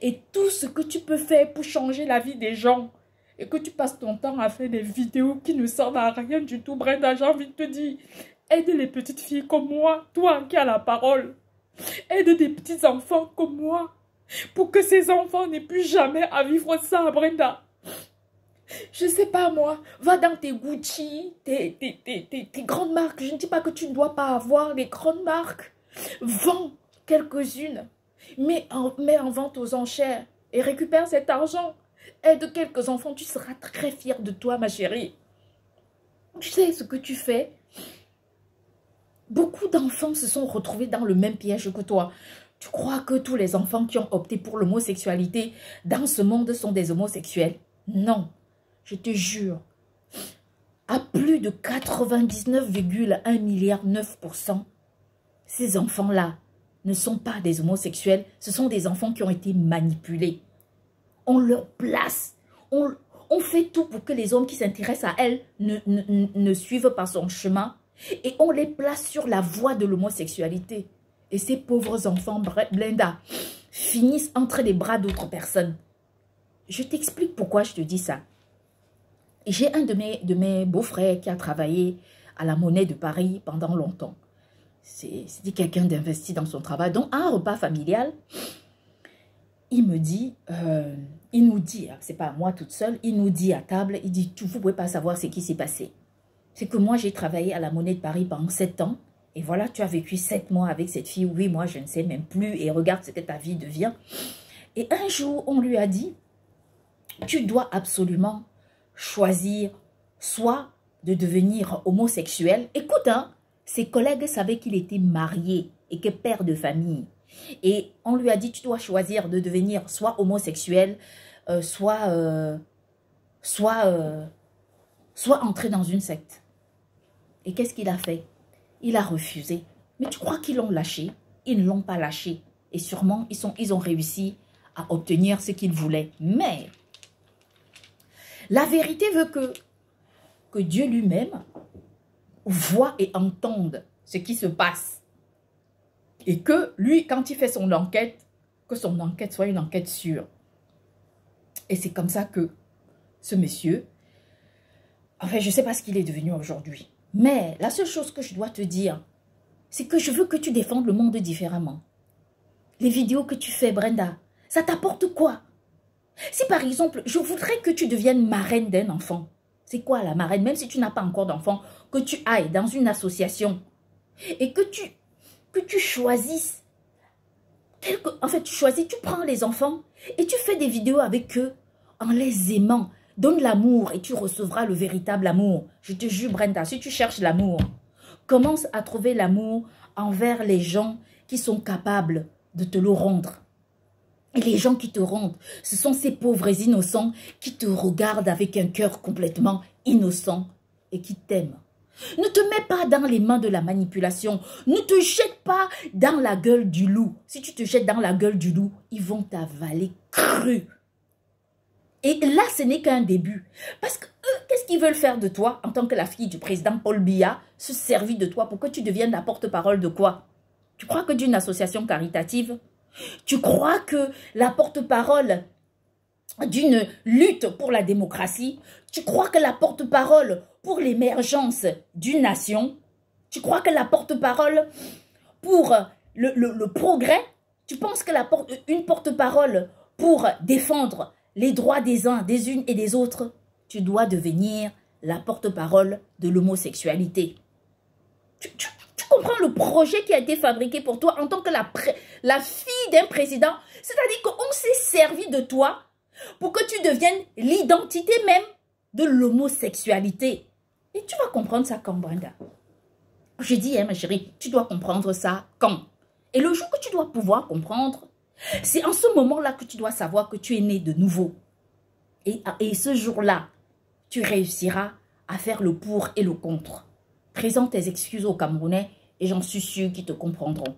et tout ce que tu peux faire pour changer la vie des gens et que tu passes ton temps à faire des vidéos qui ne servent à rien du tout, Brenda, j'ai envie de te dire, aide les petites filles comme moi, toi qui as la parole. Aide des petits enfants comme moi pour que ces enfants n'aient plus jamais à vivre ça, Brenda. Je sais pas moi, va dans tes Gucci, tes grandes marques. Je ne dis pas que tu ne dois pas avoir les grandes marques. Vends quelques-unes, mets en vente aux enchères et récupère cet argent. Aide quelques enfants, tu seras très fière de toi, ma chérie. Tu sais ce que tu fais? Beaucoup d'enfants se sont retrouvés dans le même piège que toi. Tu crois que tous les enfants qui ont opté pour l'homosexualité dans ce monde sont des homosexuels? Non, je te jure. À plus de 99,1 milliard 9%, ces enfants-là ne sont pas des homosexuels, ce sont des enfants qui ont été manipulés. On leur place, on fait tout pour que les hommes qui s'intéressent à elle ne suivent pas son chemin et on les place sur la voie de l'homosexualité. Et ces pauvres enfants, Brenda, finissent entre les bras d'autres personnes. Je t'explique pourquoi je te dis ça. J'ai un de mes beaux-frères qui a travaillé à la Monnaie de Paris pendant longtemps. C'était quelqu'un d'investi dans son travail. Donc, à un repas familial, il me dit, il nous dit, c'est pas moi toute seule, il nous dit à table, il dit, vous ne pouvez pas savoir ce qui s'est passé. C'est que moi, j'ai travaillé à la Monnaie de Paris pendant 7 ans. Et voilà, tu as vécu 7 mois avec cette fille. Oui, moi, je ne sais même plus. Et regarde ce que ta vie devient. Et un jour, on lui a dit, tu dois absolument choisir soit de devenir homosexuel. Écoute, hein, ses collègues savaient qu'il était marié et que père de famille. Et on lui a dit, tu dois choisir de devenir soit homosexuel, soit entrer dans une secte. Et qu'est-ce qu'il a fait? Il a refusé. Mais tu crois qu'ils l'ont lâché? Ils ne l'ont pas lâché. Et sûrement, ils ont réussi à obtenir ce qu'ils voulaient. Mais la vérité veut que Dieu lui-même voit et entende ce qui se passe. Et que lui, quand il fait son enquête, que son enquête soit une enquête sûre. Et c'est comme ça que ce monsieur, enfin, je ne sais pas ce qu'il est devenu aujourd'hui. Mais la seule chose que je dois te dire, c'est que je veux que tu défendes le monde différemment. Les vidéos que tu fais, Brenda, ça t'apporte quoi? Si par exemple, je voudrais que tu deviennes marraine d'un enfant. C'est quoi la marraine? Même si tu n'as pas encore d'enfant, que tu ailles dans une association et que tu choisisses. En fait, tu choisis, tu prends les enfants et tu fais des vidéos avec eux en les aimant. Donne l'amour et tu recevras le véritable amour. Je te jure, Brenda, si tu cherches l'amour, commence à trouver l'amour envers les gens qui sont capables de te le rendre. Et les gens qui te rendent, ce sont ces pauvres innocents qui te regardent avec un cœur complètement innocent et qui t'aiment. Ne te mets pas dans les mains de la manipulation. Ne te jette pas dans la gueule du loup. Si tu te jettes dans la gueule du loup, ils vont t'avaler cru. Et là, ce n'est qu'un début. Parce que eux, qu'est-ce qu'ils veulent faire de toi en tant que la fille du président Paul Biya, se servir de toi pour que tu deviennes la porte-parole de quoi? Tu crois que d'une association caritative? Tu crois que la porte-parole d'une lutte pour la démocratie? Tu crois que la porte-parole pour l'émergence d'une nation? Tu crois que la porte-parole pour le progrès? Tu penses que une porte-parole pour défendre les droits des uns, des unes et des autres? Tu dois devenir la porte-parole de l'homosexualité. Tu comprends le projet qui a été fabriqué pour toi en tant que la fille d'un président? C'est-à-dire qu'on s'est servi de toi pour que tu deviennes l'identité même de l'homosexualité. Et tu vas comprendre ça quand, Brenda? Je dis, hein, ma chérie, tu dois comprendre ça quand? Et le jour que tu dois pouvoir comprendre, c'est en ce moment-là que tu dois savoir que tu es né de nouveau. Et ce jour-là, tu réussiras à faire le pour et le contre. Présente tes excuses aux Camerounais et j'en suis sûre qu'ils te comprendront.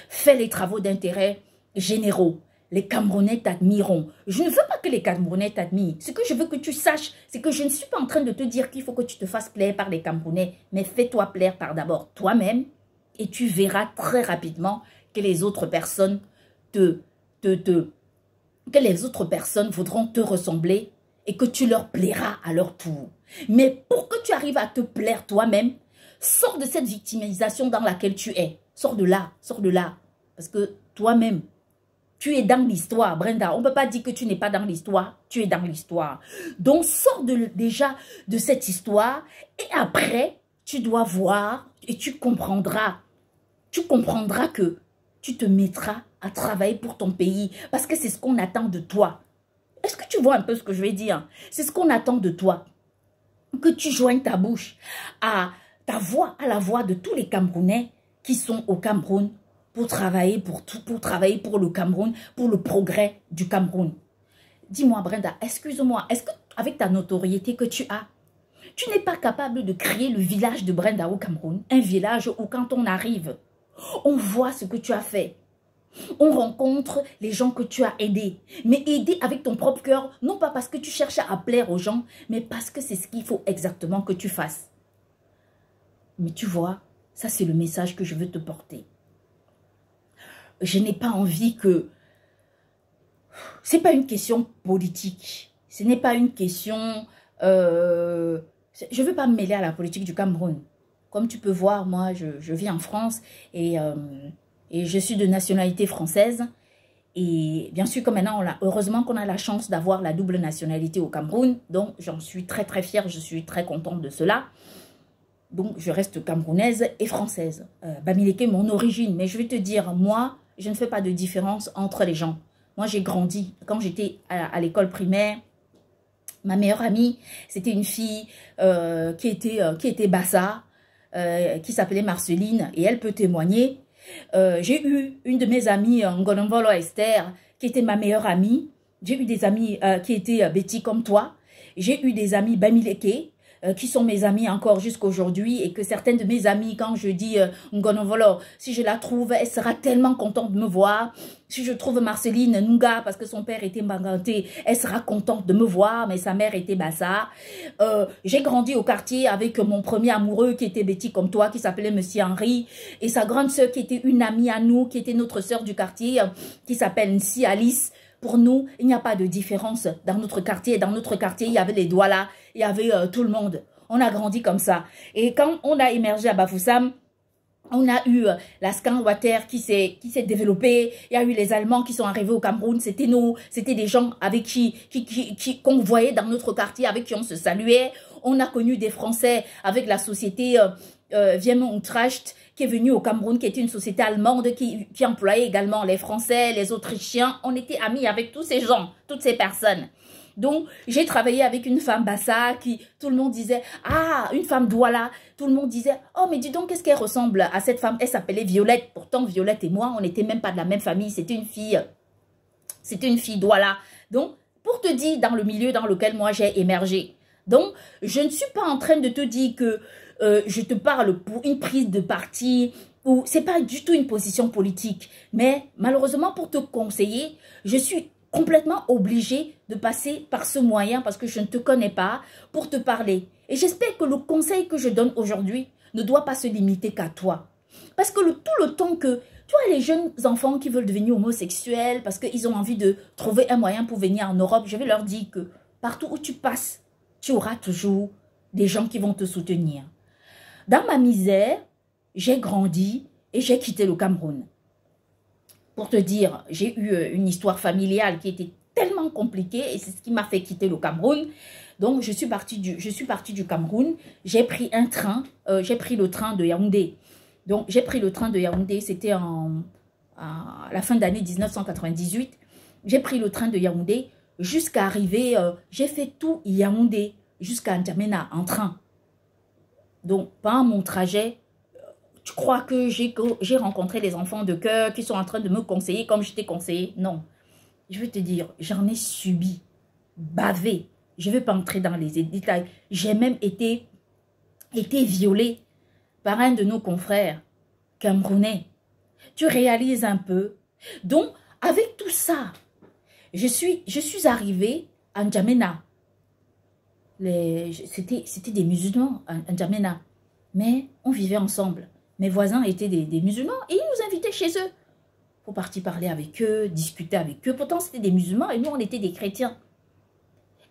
Fais les travaux d'intérêt généraux. Les Camerounais t'admireront. Je ne veux pas que les Camerounais t'admirent. Ce que je veux que tu saches, c'est que je ne suis pas en train de te dire qu'il faut que tu te fasses plaire par les Camerounais, mais fais-toi plaire par d'abord toi-même et tu verras très rapidement que les autres personnes voudront te ressembler et que tu leur plairas à leur tour. Mais pour que tu arrives à te plaire toi-même, sors de cette victimisation dans laquelle tu es. Sors de là, sors de là. Parce que toi-même, tu es dans l'histoire, Brenda. On ne peut pas dire que tu n'es pas dans l'histoire. Tu es dans l'histoire. Donc, sors déjà de cette histoire. Et après, tu dois voir et tu comprendras. Tu comprendras que tu te mettras à travailler pour ton pays. Parce que c'est ce qu'on attend de toi. Est-ce que tu vois un peu ce que je vais dire? C'est ce qu'on attend de toi. que tu joignes ta bouche à ta voix, à la voix de tous les Camerounais qui sont au Cameroun pour travailler travailler pour le Cameroun, pour le progrès du Cameroun. Dis-moi Brenda, excuse-moi, est-ce que avec ta notoriété que tu as, tu n'es pas capable de créer le village de Brenda au Cameroun, un village où quand on arrive, on voit ce que tu as fait. On rencontre les gens que tu as aidés. Mais aider avec ton propre cœur, non pas parce que tu cherches à plaire aux gens, mais parce que c'est ce qu'il faut exactement que tu fasses. Mais tu vois, ça c'est le message que je veux te porter. Je n'ai pas envie que... Ce n'est pas une question politique. Ce n'est pas une question... Je ne veux pas me mêler à la politique du Cameroun. Comme tu peux voir, moi, je vis en France et je suis de nationalité française. Et bien sûr, comme maintenant, heureusement qu'on a la chance d'avoir la double nationalité au Cameroun. Donc, j'en suis très, très fière. Je suis très contente de cela. Donc, je reste camerounaise et française. Bamileke est mon origine. Mais je vais te dire, moi, je ne fais pas de différence entre les gens. Moi, j'ai grandi. Quand j'étais à l'école primaire, ma meilleure amie, c'était une fille qui était Bassa, qui s'appelait Marceline. Et elle peut témoigner. J'ai eu une de mes amies, Ngonomvolo Esther, qui était ma meilleure amie. J'ai eu des amis qui étaient Betty comme toi. J'ai eu des amis Bamileke, qui sont mes amis encore jusqu'à aujourd'hui, et que certaines de mes amies, quand je dis Ngonomvolo, si je la trouve, elle sera tellement contente de me voir. Si je trouve Marceline Nunga, parce que son père était Mbanganté, elle sera contente de me voir, mais sa mère était Bassa. J'ai grandi au quartier avec mon premier amoureux qui était Betty comme toi, qui s'appelait Monsieur Henri, et sa grande sœur qui était une amie à nous, qui était notre sœur du quartier, qui s'appelle Nsi Alice. Pour nous, il n'y a pas de différence dans notre quartier. Dans notre quartier, il y avait les Douala, il y avait tout le monde. On a grandi comme ça. Et quand on a émergé à Bafoussam, on a eu la Scanwater qui s'est développée. Il y a eu les Allemands qui sont arrivés au Cameroun. C'était nous, c'était des gens avec qu'on voyait dans notre quartier, avec qui on se saluait. On a connu des Français avec la société Viemont Tracht, qui est venue au Cameroun, qui était une société allemande qui employait également les Français, les Autrichiens. On était amis avec tous ces gens, toutes ces personnes. Donc, j'ai travaillé avec une femme Bassa qui, tout le monde disait, ah, une femme Douala. Tout le monde disait, oh, mais dis donc, qu'est-ce qu'elle ressemble à cette femme? Elle s'appelait Violette. Pourtant, Violette et moi, on n'était même pas de la même famille. C'était une fille Douala. Donc, pour te dire, dans le milieu dans lequel moi j'ai émergé. Donc, je ne suis pas en train de te dire que je te parle pour une prise de parti ou c'est pas du tout une position politique. Mais malheureusement, pour te conseiller, je suis complètement obligée de passer par ce moyen parce que je ne te connais pas pour te parler. Et j'espère que le conseil que je donne aujourd'hui ne doit pas se limiter qu'à toi. Parce que tout le temps que tu vois les jeunes enfants qui veulent devenir homosexuels parce qu'ils ont envie de trouver un moyen pour venir en Europe, je vais leur dire que partout où tu passes, tu auras toujours des gens qui vont te soutenir. Dans ma misère, j'ai grandi et j'ai quitté le Cameroun. Pour te dire, j'ai eu une histoire familiale qui était tellement compliquée et c'est ce qui m'a fait quitter le Cameroun. Donc, je suis partie du Cameroun. J'ai pris un train, j'ai pris le train de Yaoundé. Donc, j'ai pris le train de Yaoundé, c'était à la fin d'année 1998. J'ai pris le train de Yaoundé jusqu'à arriver, j'ai fait tout Yaoundé jusqu'à N'Djamena en train. Donc, pendant mon trajet, tu crois que j'ai rencontré les enfants de cœur qui sont en train de me conseiller comme je t'ai conseillé? Non. Je vais te dire, j'en ai subi, bavé. Je ne vais pas entrer dans les détails. J'ai même été violée par un de nos confrères camerounais. Tu réalises un peu. Donc, avec tout ça, je suis arrivée à N'Djamena. C'était des musulmans à N'Djamena. Mais on vivait ensemble. Mes voisins étaient des musulmans et ils nous invitaient chez eux. Pour partir parler avec eux, discuter avec eux. Pourtant, c'était des musulmans et nous, on était des chrétiens.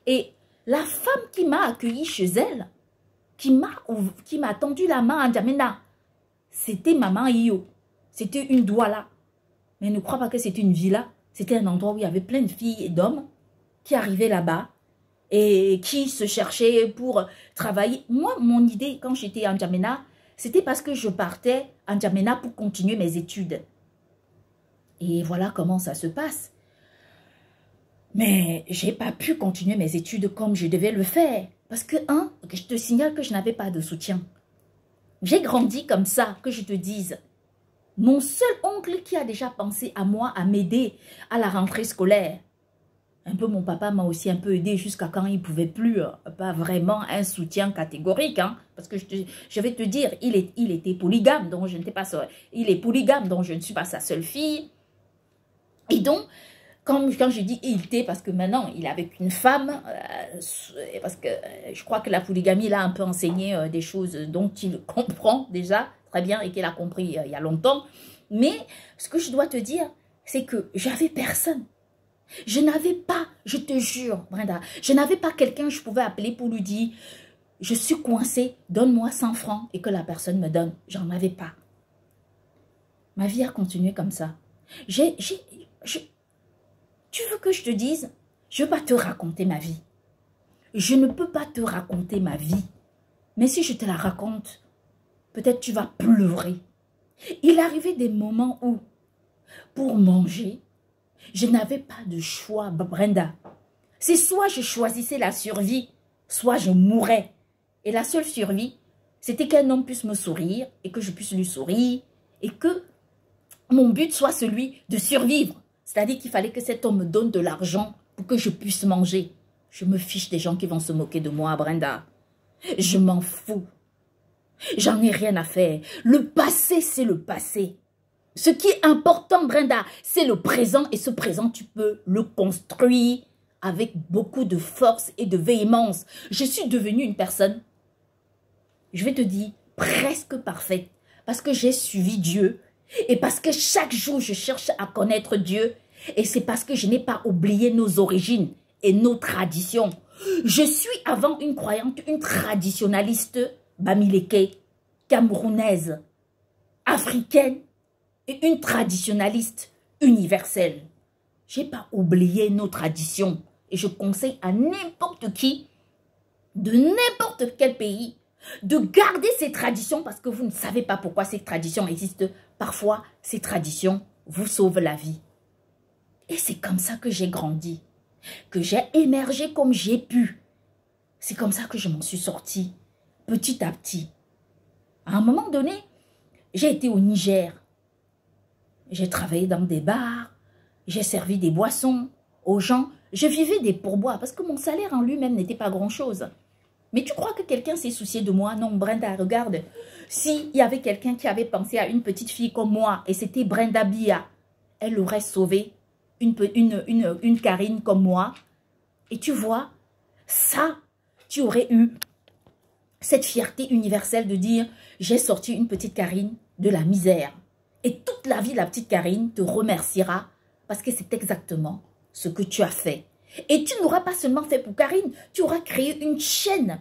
Et la femme qui m'a accueillie chez elle, qui m'a tendu la main à N'Djamena, c'était Maman Iyo. C'était une douala. Mais ne crois pas que c'était une villa. C'était un endroit où il y avait plein de filles et d'hommes qui arrivaient là-bas et qui se cherchaient pour travailler. Moi, mon idée, quand j'étais à N'Djamena, c'était parce que je partais à N'Djamena pour continuer mes études. Et voilà comment ça se passe. Mais je n'ai pas pu continuer mes études comme je devais le faire. Parce que, je te signale que je n'avais pas de soutien. J'ai grandi comme ça, que je te dise. Mon seul oncle qui a déjà pensé à moi, à m'aider à la rentrée scolaire. Un peu, mon papa m'a aussi un peu aidé jusqu'à quand il ne pouvait plus. Pas vraiment un soutien catégorique. Parce que je vais te dire, il était polygame, donc je n'étais pas seule. Il est polygame, donc je ne suis pas sa seule fille. Et donc, quand je dis il était, parce que maintenant, il est avec une femme, parce que je crois que la polygamie, il a un peu enseigné des choses dont il comprend déjà très bien et qu'il a compris il y a longtemps. Mais ce que je dois te dire, c'est que j'avais personne. Je n'avais pas, je te jure, Brenda, je n'avais pas quelqu'un que je pouvais appeler pour lui dire, je suis coincée, donne-moi 100 francs et que la personne me donne. J'en avais pas. Ma vie a continué comme ça. Tu veux que je te dise, je ne veux pas te raconter ma vie. Je ne peux pas te raconter ma vie. Mais si je te la raconte, peut-être tu vas pleurer. Il arrivait des moments où, pour manger, je n'avais pas de choix, Brenda. C'est soit je choisissais la survie, soit je mourais. Et la seule survie, c'était qu'un homme puisse me sourire et que je puisse lui sourire et que mon but soit celui de survivre. C'est-à-dire qu'il fallait que cet homme me donne de l'argent pour que je puisse manger. Je me fiche des gens qui vont se moquer de moi, Brenda. Je m'en fous. J'en ai rien à faire. Le passé, c'est le passé. Ce qui est important, Brenda, c'est le présent. Et ce présent, tu peux le construire avec beaucoup de force et de véhémence. Je suis devenue une personne, je vais te dire, presque parfaite. Parce que j'ai suivi Dieu. Et parce que chaque jour, je cherche à connaître Dieu. Et c'est parce que je n'ai pas oublié nos origines et nos traditions. Je suis avant une croyante, une traditionnaliste bamileke, camerounaise, africaine et une traditionnaliste universelle. Je n'ai pas oublié nos traditions. Et je conseille à n'importe qui, de n'importe quel pays, de garder ces traditions parce que vous ne savez pas pourquoi ces traditions existent. Parfois, ces traditions vous sauvent la vie. Et c'est comme ça que j'ai grandi, que j'ai émergé comme j'ai pu. C'est comme ça que je m'en suis sortie, petit à petit. À un moment donné, j'ai été au Niger. J'ai travaillé dans des bars, j'ai servi des boissons aux gens. Je vivais des pourboires parce que mon salaire en lui-même n'était pas grand-chose. Mais tu crois que quelqu'un s'est soucié de moi? Non, Brenda, regarde. S'il y avait quelqu'un qui avait pensé à une petite fille comme moi, et c'était Brenda Bia, elle aurait sauvé une Karine comme moi. Et tu vois, ça, tu aurais eu cette fierté universelle de dire, j'ai sorti une petite Karine de la misère. Et toute la vie, la petite Karine te remerciera parce que c'est exactement ce que tu as fait. Et tu n'auras pas seulement fait pour Karine, tu auras créé une chaîne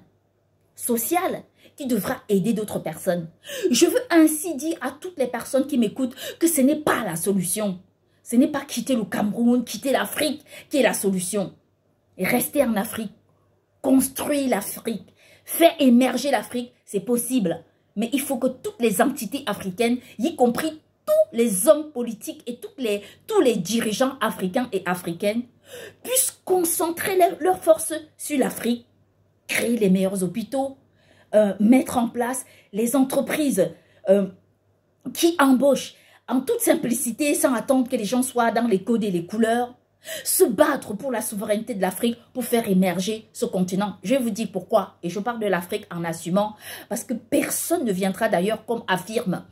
sociale qui devra aider d'autres personnes. Je veux ainsi dire à toutes les personnes qui m'écoutent que ce n'est pas la solution. Ce n'est pas quitter le Cameroun, quitter l'Afrique qui est la solution. Et rester en Afrique, construire l'Afrique, faire émerger l'Afrique, c'est possible. Mais il faut que toutes les entités africaines, y compris tous les hommes politiques et tous les dirigeants africains et africaines, puissent concentrer leurs forces sur l'Afrique, créer les meilleurs hôpitaux, mettre en place les entreprises qui embauchent en toute simplicité, sans attendre que les gens soient dans les codes et les couleurs, se battre pour la souveraineté de l'Afrique, pour faire émerger ce continent. Je vais vous dire pourquoi, et je parle de l'Afrique en assumant, parce que personne ne viendra d'ailleurs comme affirme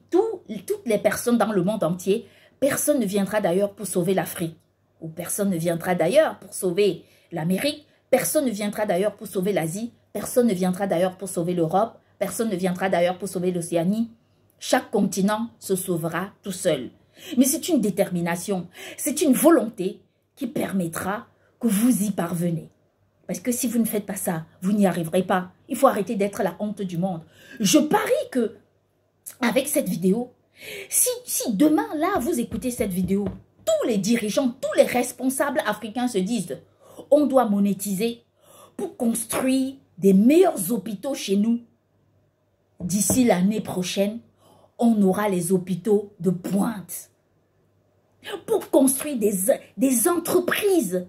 toutes les personnes dans le monde entier, personne ne viendra d'ailleurs pour sauver l'Afrique, ou personne ne viendra d'ailleurs pour sauver l'Amérique, personne ne viendra d'ailleurs pour sauver l'Asie, personne ne viendra d'ailleurs pour sauver l'Europe, personne ne viendra d'ailleurs pour sauver l'Océanie. Chaque continent se sauvera tout seul. Mais c'est une détermination, c'est une volonté qui permettra que vous y parvenez. Parce que si vous ne faites pas ça, vous n'y arriverez pas. Il faut arrêter d'être la honte du monde. Je parie que, avec cette vidéo, si demain, là, vous écoutez cette vidéo, tous les dirigeants, tous les responsables africains se disent, on doit monétiser pour construire des meilleurs hôpitaux chez nous. D'ici l'année prochaine, on aura les hôpitaux de pointe. Pour construire des entreprises.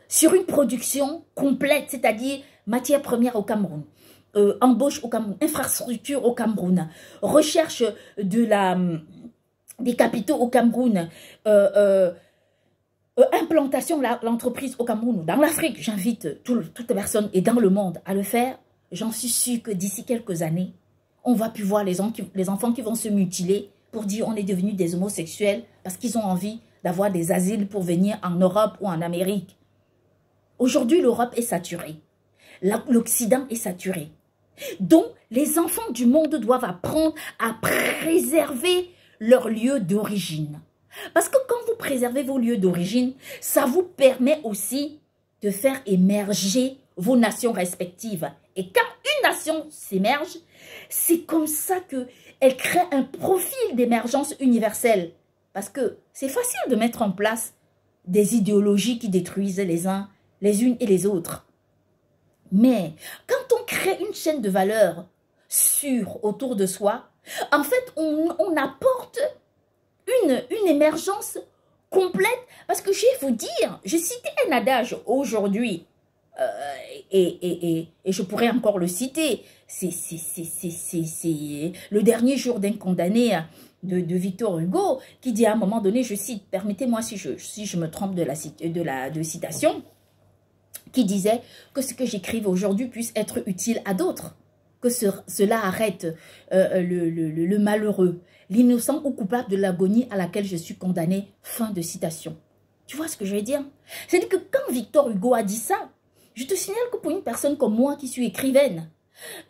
sur une production complète, c'est-à-dire matières premières au Cameroun, embauche au Cameroun, infrastructure au Cameroun, recherche des capitaux au Cameroun, implantation de l'entreprise au Cameroun ou dans l'Afrique, j'invite toutes les personnes et dans le monde à le faire. J'en suis sûre que d'ici quelques années, on va plus voir les enfants qui vont se mutiler pour dire on est devenus des homosexuels parce qu'ils ont envie d'avoir des asiles pour venir en Europe ou en Amérique. Aujourd'hui, l'Europe est saturée. L'Occident est saturé. Donc, les enfants du monde doivent apprendre à préserver leur lieu d'origine. Parce que quand vous préservez vos lieux d'origine, ça vous permet aussi de faire émerger vos nations respectives. Et quand une nation s'émerge, c'est comme ça qu'elle crée un profil d'émergence universelle. Parce que c'est facile de mettre en place des idéologies qui détruisent les unes et les autres. Mais quand on crée une chaîne de valeurs sûre autour de soi, en fait, on apporte une émergence complète. Parce que je vais vous dire, j'ai cité un adage aujourd'hui, et je pourrais encore le citer. C'est le dernier jour d'un condamné de Victor Hugo qui dit à un moment donné, je cite, permettez-moi si je me trompe de citation, qui disait que ce que j'écrive aujourd'hui puisse être utile à d'autres, que cela arrête le malheureux, l'innocent ou coupable de l'agonie à laquelle je suis condamné. Fin de citation. Tu vois ce que je veux dire? C'est-à-dire que quand Victor Hugo a dit ça, je te signale que pour une personne comme moi qui suis écrivaine,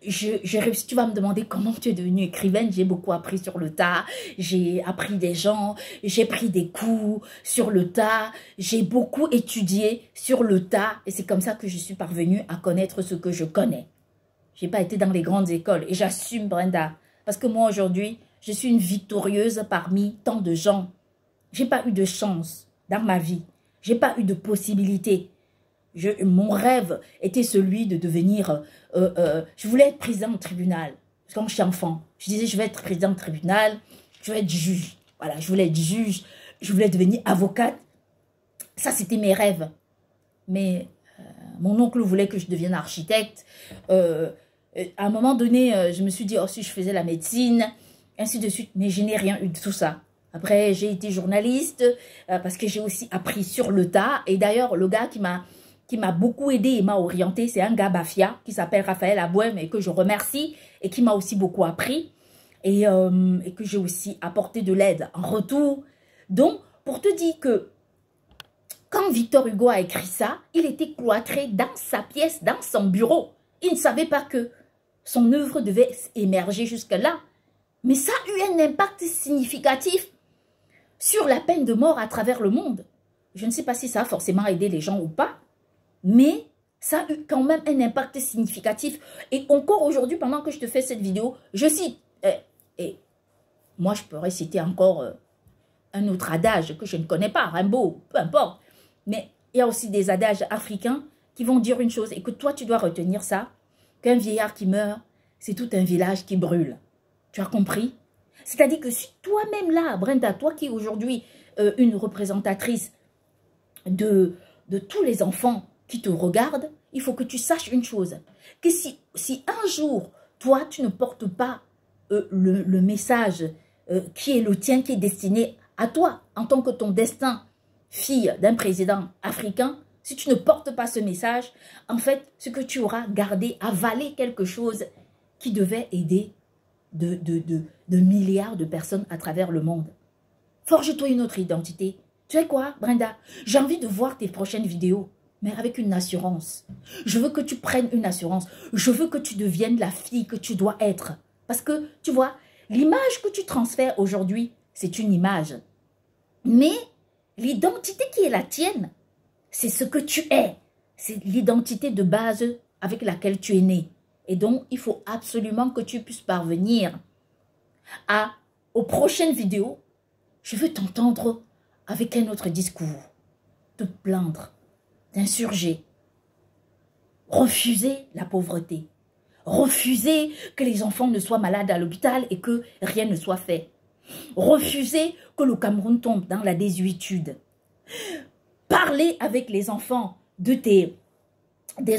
tu vas me demander comment tu es devenue écrivaine. J'ai beaucoup appris sur le tas, j'ai appris des gens, j'ai pris des cours sur le tas, j'ai beaucoup étudié sur le tas et c'est comme ça que je suis parvenue à connaître ce que je connais. J'ai pas été dans les grandes écoles et j'assume, Brenda, parce que moi aujourd'hui, je suis une victorieuse parmi tant de gens. J'ai pas eu de chance dans ma vie, j'ai pas eu de possibilité. Mon rêve était celui de devenir... je voulais être président de tribunal. Quand j'étais enfant, je disais, je vais être président de tribunal, je vais être juge. Voilà, je voulais être juge, je voulais devenir avocate. Ça, c'était mes rêves. Mais mon oncle voulait que je devienne architecte. À un moment donné, je me suis dit, oh, si je faisais la médecine, ainsi de suite. Mais je n'ai rien eu de tout ça. Après, j'ai été journaliste parce que j'ai aussi appris sur le tas. Et d'ailleurs, le gars qui m'a beaucoup aidé et m'a orienté, c'est un gars Bafia qui s'appelle Raphaël Abouem et que je remercie et qui m'a aussi beaucoup appris et que j'ai aussi apporté de l'aide en retour. Donc, pour te dire que quand Victor Hugo a écrit ça, il était cloîtré dans sa pièce, dans son bureau. Il ne savait pas que son œuvre devait émerger jusque-là. Mais ça a eu un impact significatif sur la peine de mort à travers le monde. Je ne sais pas si ça a forcément aidé les gens ou pas, mais ça a eu quand même un impact significatif. Et encore aujourd'hui, pendant que je te fais cette vidéo, je cite, et moi je pourrais citer encore un autre adage que je ne connais pas, Rimbaud, peu importe. Mais il y a aussi des adages africains qui vont dire une chose et que toi tu dois retenir ça, qu'un vieillard qui meurt, c'est tout un village qui brûle. Tu as compris? C'est-à-dire que si toi-même là, Brenda, toi qui es aujourd'hui une représentatrice de tous les enfants qui te regardent, il faut que tu saches une chose, que si un jour, toi, tu ne portes pas le message qui est le tien, qui est destiné à toi, en tant que ton destin, fille d'un président africain, si tu ne portes pas ce message, en fait, ce que tu auras gardé, avalé quelque chose qui devait aider de milliards de personnes à travers le monde. Forge-toi une autre identité. Tu sais quoi, Brenda? J'ai envie de voir tes prochaines vidéos, mais avec une assurance. Je veux que tu prennes une assurance. Je veux que tu deviennes la fille que tu dois être. Parce que, tu vois, l'image que tu transfères aujourd'hui, c'est une image. Mais l'identité qui est la tienne, c'est ce que tu es. C'est l'identité de base avec laquelle tu es né. Et donc, il faut absolument que tu puisses parvenir aux prochaines vidéos. Je veux t'entendre avec un autre discours, te plaindre, t'insurger, refuser la pauvreté, refuser que les enfants ne soient malades à l'hôpital et que rien ne soit fait, refuser que le Cameroun tombe dans la désuétude, parler avec les enfants des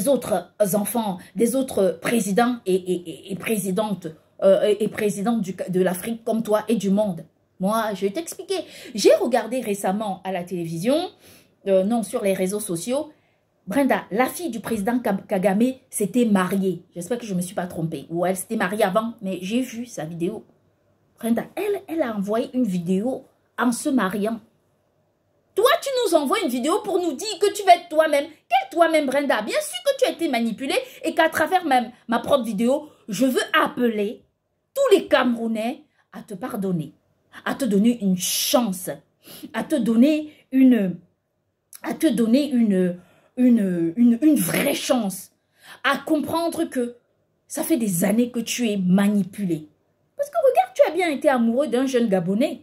autres enfants, des autres présidents et présidentes et présidents de l'Afrique comme toi et du monde. Moi, je vais t'expliquer. J'ai regardé récemment à la télévision, non, sur les réseaux sociaux, Brenda, la fille du président Kagame s'était mariée. J'espère que je ne me suis pas trompée. Ou elle s'était mariée avant, mais j'ai vu sa vidéo. Brenda, elle a envoyé une vidéo en se mariant. Toi, tu nous envoies une vidéo pour nous dire que tu vas être toi-même. Quel toi-même, Brenda? Bien sûr que tu as été manipulée et qu'à travers même ma propre vidéo, je veux appeler tous les Camerounais à te pardonner, à te donner une chance, à te donner une vraie chance, à comprendre que ça fait des années que tu es manipulé. Parce que regarde, tu as bien été amoureux d'un jeune Gabonais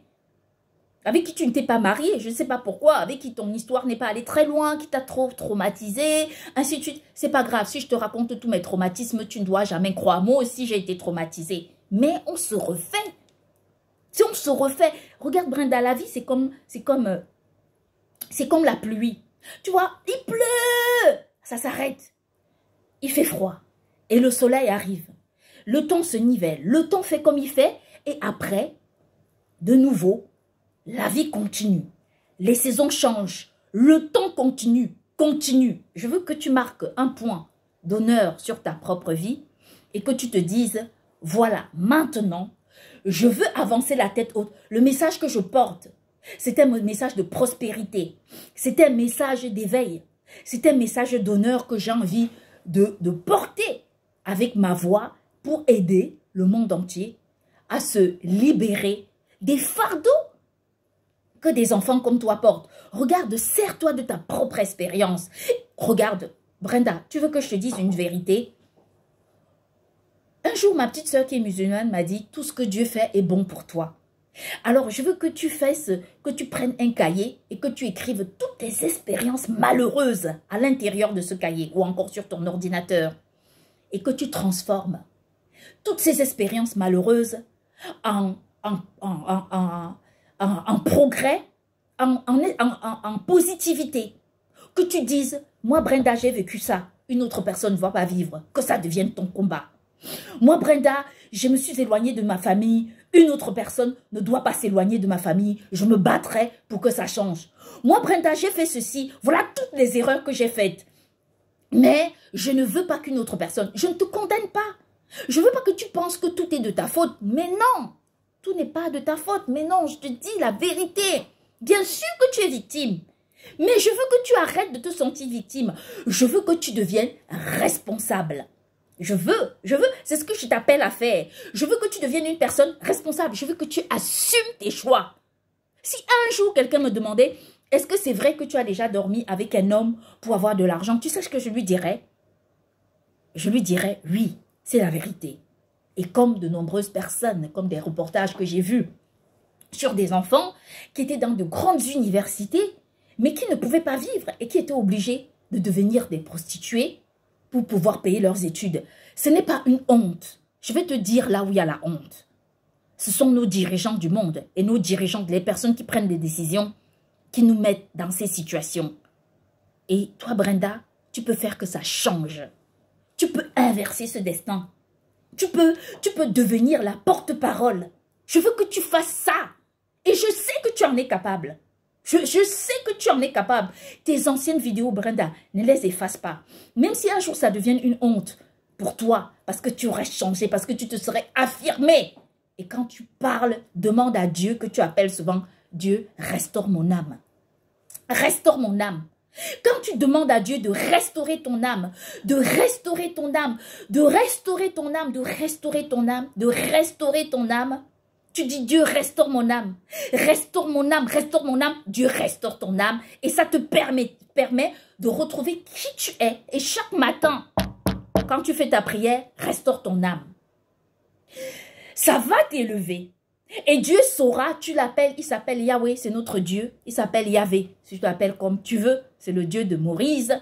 avec qui tu ne t'es pas marié, je ne sais pas pourquoi, avec qui ton histoire n'est pas allée très loin, qui t'a trop traumatisé, ainsi de suite. C'est pas grave, si je te raconte tous mes traumatismes, tu ne dois jamais croire. Moi aussi, j'ai été traumatisée. Mais on se refait. Si on se refait, regarde Brenda, la vie, c'est comme la pluie. Tu vois, il pleut, ça s'arrête. Il fait froid et le soleil arrive. Le temps se nivelle, le temps fait comme il fait et après, de nouveau, la vie continue. Les saisons changent, le temps continue. Je veux que tu marques un point d'honneur sur ta propre vie et que tu te dises, voilà, maintenant, je veux avancer la tête haute. Le message que je porte, c'est un message de prospérité. C'est un message d'éveil. C'est un message d'honneur que j'ai envie de porter avec ma voix pour aider le monde entier à se libérer des fardeaux que des enfants comme toi portent. Regarde, sers-toi de ta propre expérience. Regarde, Brenda, tu veux que je te dise une vérité? Un jour, ma petite sœur qui est musulmane m'a dit, tout ce que Dieu fait est bon pour toi. Alors, je veux que tu prennes un cahier et que tu écrives toutes tes expériences malheureuses à l'intérieur de ce cahier ou encore sur ton ordinateur et que tu transformes toutes ces expériences malheureuses en progrès, en positivité. Que tu dises, moi Brenda, j'ai vécu ça, une autre personne ne va pas vivre, que ça devienne ton combat. Moi Brenda, je me suis éloignée de ma famille, une autre personne ne doit pas s'éloigner de ma famille, je me battrai pour que ça change. Moi Brenda, j'ai fait ceci, voilà toutes les erreurs que j'ai faites. Mais je ne veux pas qu'une autre personne, je ne te condamne pas. Je ne veux pas que tu penses que tout est de ta faute, mais non. Tout n'est pas de ta faute, mais non, je te dis la vérité. Bien sûr que tu es victime, mais je veux que tu arrêtes de te sentir victime. Je veux que tu deviennes responsable. Je veux, c'est ce que je t'appelle à faire. Je veux que tu deviennes une personne responsable. Je veux que tu assumes tes choix. Si un jour quelqu'un me demandait, est-ce que c'est vrai que tu as déjà dormi avec un homme pour avoir de l'argent? Tu sais ce que je lui dirais? Je lui dirais, oui, c'est la vérité. Et comme de nombreuses personnes, comme des reportages que j'ai vus sur des enfants qui étaient dans de grandes universités, mais qui ne pouvaient pas vivre et qui étaient obligés de devenir des prostituées pour pouvoir payer leurs études. Ce n'est pas une honte. Je vais te dire là où il y a la honte. Ce sont nos dirigeants du monde et nos dirigeants, les personnes qui prennent des décisions, qui nous mettent dans ces situations. Et toi, Brenda, tu peux faire que ça change. Tu peux inverser ce destin. Tu peux devenir la porte-parole. Je veux que tu fasses ça. Et je sais que tu en es capable. Je sais que tu en es capable. Tes anciennes vidéos, Brenda, ne les efface pas. Même si un jour ça devienne une honte pour toi, parce que tu aurais changé, parce que tu te serais affirmé. Et quand tu parles, demande à Dieu, que tu appelles souvent, Dieu, restaure mon âme. Restaure mon âme. Quand tu demandes à Dieu de restaurer ton âme, de restaurer ton âme, de restaurer ton âme, de restaurer ton âme, de restaurer ton âme, tu dis Dieu restaure mon âme, restaure mon âme, restaure mon âme, Dieu restaure ton âme et ça te permet de retrouver qui tu es. Et chaque matin, quand tu fais ta prière, restaure ton âme. Ça va t'élever. Et Dieu saura, tu l'appelles, il s'appelle Yahweh, c'est notre Dieu. Il s'appelle Yahvé, si tu l'appelles comme tu veux, c'est le Dieu de Moïse.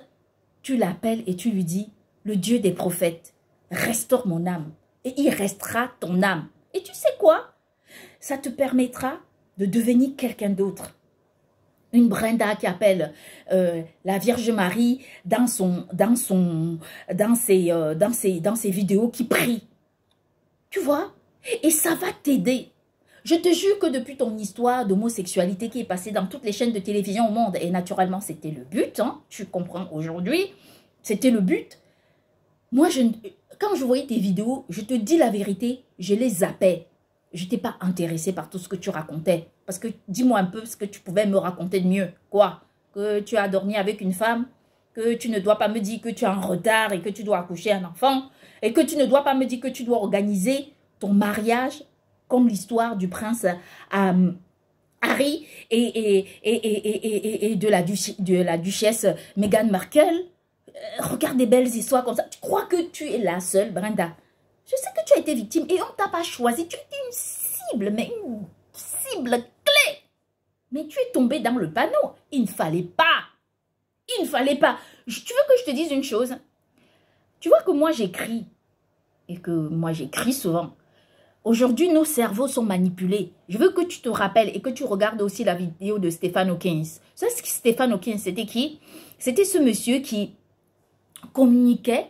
Tu l'appelles et tu lui dis, le Dieu des prophètes, restaure mon âme. Et il restera ton âme. Et tu sais quoi? Ça te permettra de devenir quelqu'un d'autre. Une Brenda qui appelle la Vierge Marie dans ses vidéos qui prie. Tu vois? Et ça va t'aider. Je te jure que depuis ton histoire d'homosexualité qui est passée dans toutes les chaînes de télévision au monde, et naturellement c'était le but, hein, tu comprends aujourd'hui, c'était le but. Moi, quand je voyais tes vidéos, je te dis la vérité, je les zappais. Je n'étais pas intéressée par tout ce que tu racontais. Parce que dis-moi un peu ce que tu pouvais me raconter de mieux. Quoi? Que tu as dormi avec une femme, que tu ne dois pas me dire que tu es en retard et que tu dois accoucher un enfant, et que tu ne dois pas me dire que tu dois organiser ton mariage comme l'histoire du prince Harry et de la duchesse Meghan Markle. Regarde des belles histoires comme ça. Tu crois que tu es la seule, Brenda? Je sais que tu as été victime et on ne t'a pas choisi. Tu étais une cible, mais une cible clé. Mais tu es tombée dans le panneau. Il ne fallait pas. Il ne fallait pas. Tu veux que je te dise une chose? Tu vois que moi j'écris. Et que moi j'écris souvent. Aujourd'hui, nos cerveaux sont manipulés. Je veux que tu te rappelles et que tu regardes aussi la vidéo de Stephen Hawking. Ça, Stephen Hawking, c'était qui? C'était ce monsieur qui communiquait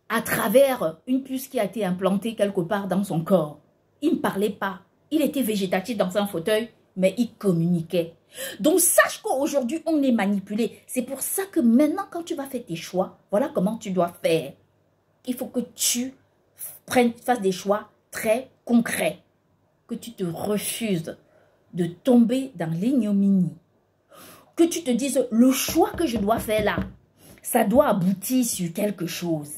à travers une puce qui a été implantée quelque part dans son corps. Il ne parlait pas. Il était végétatif dans un fauteuil, mais il communiquait. Donc, sache qu'aujourd'hui, on est manipulé. C'est pour ça que maintenant, quand tu vas faire tes choix, voilà comment tu dois faire. Il faut que tu fasses des choix très concrets. Que tu te refuses de tomber dans l'ignominie. Que tu te dises, le choix que je dois faire là, ça doit aboutir sur quelque chose.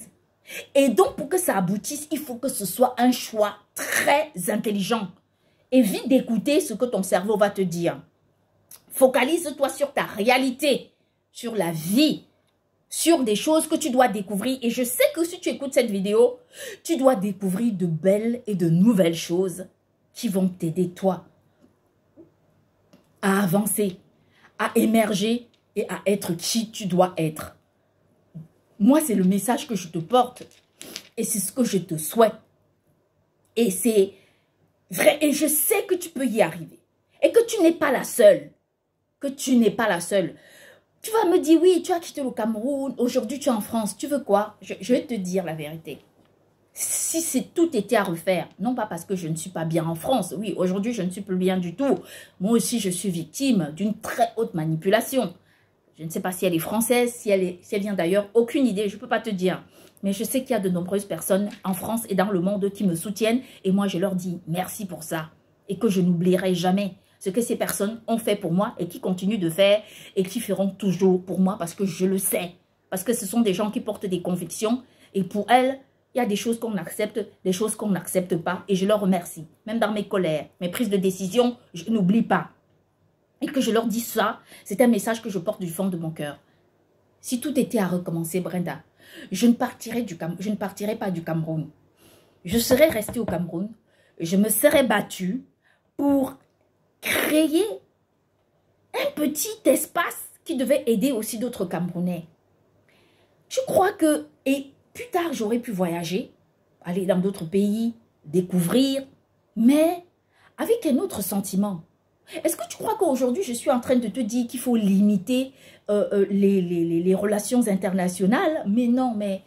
Et donc, pour que ça aboutisse, il faut que ce soit un choix très intelligent. Évite d'écouter ce que ton cerveau va te dire. Focalise-toi sur ta réalité, sur la vie, sur des choses que tu dois découvrir. Et je sais que si tu écoutes cette vidéo, tu dois découvrir de belles et de nouvelles choses qui vont t'aider, toi, à avancer, à émerger et à être qui tu dois être. Moi, c'est le message que je te porte et c'est ce que je te souhaite. Et c'est vrai, et je sais que tu peux y arriver et que tu n'es pas la seule. Que tu n'es pas la seule. Tu vas me dire, oui, tu as quitté le Cameroun, aujourd'hui tu es en France, tu veux quoi? Je vais te dire la vérité. Si tout était à refaire, non pas parce que je ne suis pas bien en France, oui, aujourd'hui je ne suis plus bien du tout. Moi aussi je suis victime d'une très haute manipulation. Je ne sais pas si elle est française, si elle vient d'ailleurs, aucune idée, je ne peux pas te dire. Mais je sais qu'il y a de nombreuses personnes en France et dans le monde qui me soutiennent. Et moi, je leur dis merci pour ça. Et que je n'oublierai jamais ce que ces personnes ont fait pour moi et qui continuent de faire et qui feront toujours pour moi parce que je le sais. Parce que ce sont des gens qui portent des convictions. Et pour elles, il y a des choses qu'on accepte, des choses qu'on n'accepte pas. Et je leur remercie. Même dans mes colères, mes prises de décision, je n'oublie pas. Et que je leur dis ça, c'est un message que je porte du fond de mon cœur. Si tout était à recommencer, Brenda, je ne partirais pas du Cameroun. Je serais restée au Cameroun. Je me serais battue pour créer un petit espace qui devait aider aussi d'autres Camerounais. Tu crois que, et plus tard, j'aurais pu voyager, aller dans d'autres pays, découvrir, mais avec un autre sentiment. Est-ce que tu crois qu'aujourd'hui, je suis en train de te dire qu'il faut limiter les relations internationales? Mais non, mais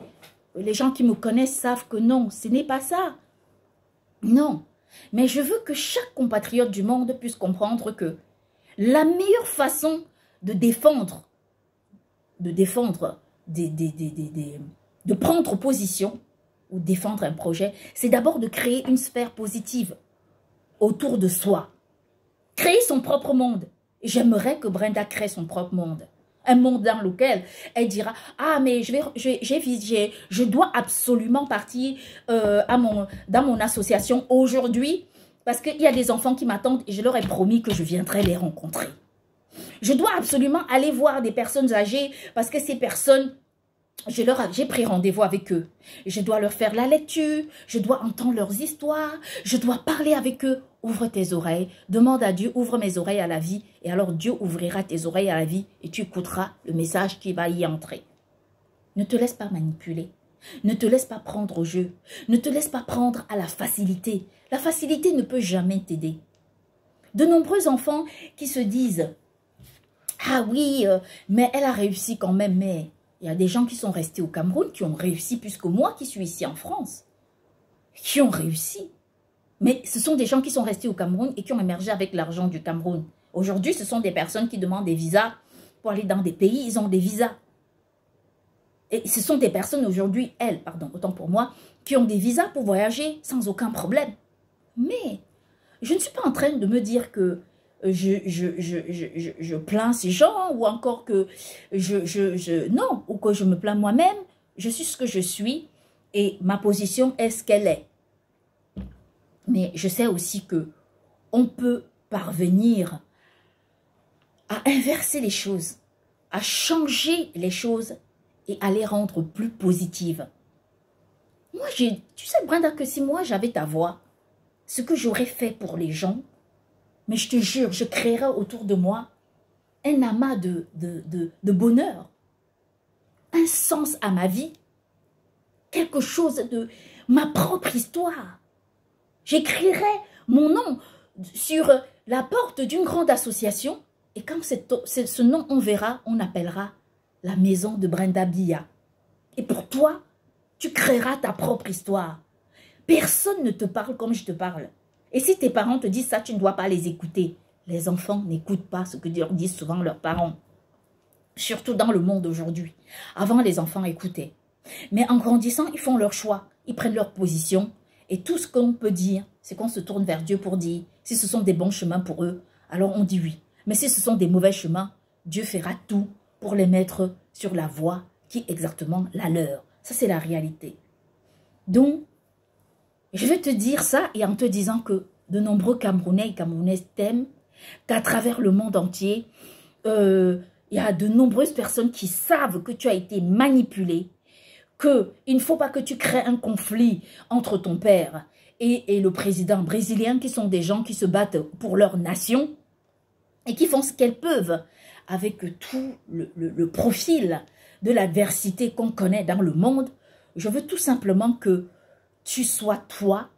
les gens qui me connaissent savent que non, ce n'est pas ça. Non, mais je veux que chaque compatriote du monde puisse comprendre que la meilleure façon de défendre, de prendre position ou défendre un projet, c'est d'abord de créer une sphère positive autour de soi. Créer son propre monde. J'aimerais que Brenda crée son propre monde. Un monde dans lequel elle dira « Ah, mais je dois absolument partir dans mon association aujourd'hui parce qu'il y a des enfants qui m'attendent et je leur ai promis que je viendrai les rencontrer. Je dois absolument aller voir des personnes âgées parce que ces personnes, j'ai pris rendez-vous avec eux. Je dois leur faire la lecture, je dois entendre leurs histoires, je dois parler avec eux. Ouvre tes oreilles, demande à Dieu, ouvre mes oreilles à la vie. Et alors Dieu ouvrira tes oreilles à la vie et tu écouteras le message qui va y entrer. Ne te laisse pas manipuler. Ne te laisse pas prendre au jeu. Ne te laisse pas prendre à la facilité. La facilité ne peut jamais t'aider. De nombreux enfants qui se disent Ah oui, mais elle a réussi quand même. Mais il y a des gens qui sont restés au Cameroun qui ont réussi plus que moi qui suis ici en France. Qui ont réussi. Mais ce sont des gens qui sont restés au Cameroun et qui ont émergé avec l'argent du Cameroun. Aujourd'hui, ce sont des personnes qui demandent des visas pour aller dans des pays, ils ont des visas. Et ce sont des personnes aujourd'hui, elles, pardon, autant pour moi, qui ont des visas pour voyager sans aucun problème. Mais je ne suis pas en train de me dire que je plains ces gens ou encore que non, ou que je me plains moi-même. Je suis ce que je suis et ma position est ce qu'elle est. Mais je sais aussi que on peut parvenir à inverser les choses, à changer les choses et à les rendre plus positives. Moi, tu sais, Brenda, que si moi j'avais ta voix, ce que j'aurais fait pour les gens, mais je te jure, je créerais autour de moi un amas de bonheur, un sens à ma vie, quelque chose de ma propre histoire. J'écrirais mon nom sur la porte d'une grande association et quand ce nom on verra, on appellera la maison de Brenda Biya. Et pour toi, tu créeras ta propre histoire. Personne ne te parle comme je te parle. Et si tes parents te disent ça, tu ne dois pas les écouter. Les enfants n'écoutent pas ce que leur disent souvent leurs parents. Surtout dans le monde d'aujourd'hui. Avant, les enfants écoutaient. Mais en grandissant, ils font leur choix. Ils prennent leur position. Et tout ce qu'on peut dire, c'est qu'on se tourne vers Dieu pour dire, si ce sont des bons chemins pour eux, alors on dit oui. Mais si ce sont des mauvais chemins, Dieu fera tout pour les mettre sur la voie qui est exactement la leur. Ça, c'est la réalité. Donc, je vais te dire ça et en te disant que de nombreux Camerounais et Camerounaises t'aiment, qu'à travers le monde entier, il y a de nombreuses personnes qui savent que tu as été manipulé, qu'il ne faut pas que tu crées un conflit entre ton père et le président brésilien, qui sont des gens qui se battent pour leur nation et qui font ce qu'elles peuvent avec tout le profil de l'adversité qu'on connaît dans le monde. Je veux tout simplement que tu sois toi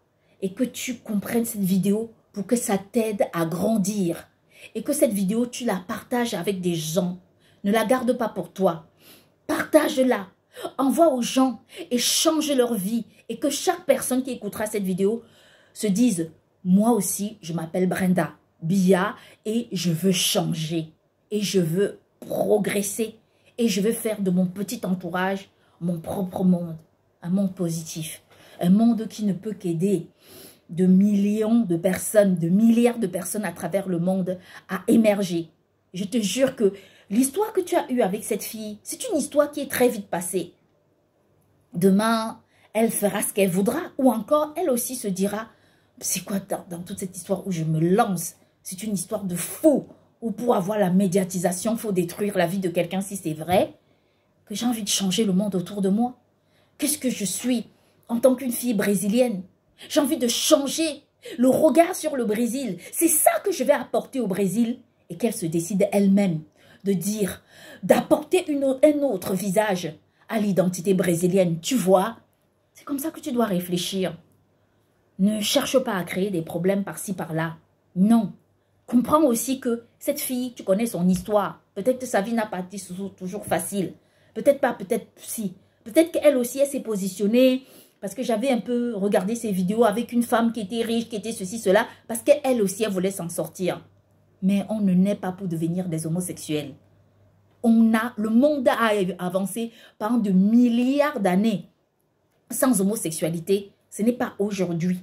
et que tu comprennes cette vidéo pour que ça t'aide à grandir. Et que cette vidéo, tu la partages avec des gens. Ne la garde pas pour toi. Partage-la. Envoie aux gens et change leur vie. Et que chaque personne qui écoutera cette vidéo se dise, moi aussi, je m'appelle Brenda Biya et je veux changer. Et je veux progresser. Et je veux faire de mon petit entourage mon propre monde. Un monde positif. Un monde qui ne peut qu'aider de millions de personnes, de milliards de personnes à travers le monde à émerger. Je te jure que l'histoire que tu as eue avec cette fille, c'est une histoire qui est très vite passée. Demain, elle fera ce qu'elle voudra ou encore, elle aussi se dira, c'est quoi dans toute cette histoire où je me lance? C'est une histoire de fou où pour avoir la médiatisation, il faut détruire la vie de quelqu'un si c'est vrai, que j'ai envie de changer le monde autour de moi. Qu'est-ce que je suis en tant qu'une fille brésilienne? J'ai envie de changer le regard sur le Brésil. C'est ça que je vais apporter au Brésil et qu'elle se décide elle-même de dire, d'apporter un autre visage à l'identité brésilienne. Tu vois, c'est comme ça que tu dois réfléchir. Ne cherche pas à créer des problèmes par-ci, par-là. Non. Comprends aussi que cette fille, tu connais son histoire. Peut-être que sa vie n'a pas été toujours facile. Peut-être pas, peut-être si. Peut-être qu'elle aussi, elle s'est positionnée parce que j'avais un peu regardé ses vidéos avec une femme qui était riche, qui était ceci, cela, parce qu'elle aussi, elle voulait s'en sortir. Mais on ne naît pas pour devenir des homosexuels. Le monde a avancé pendant de milliards d'années sans homosexualité. Ce n'est pas aujourd'hui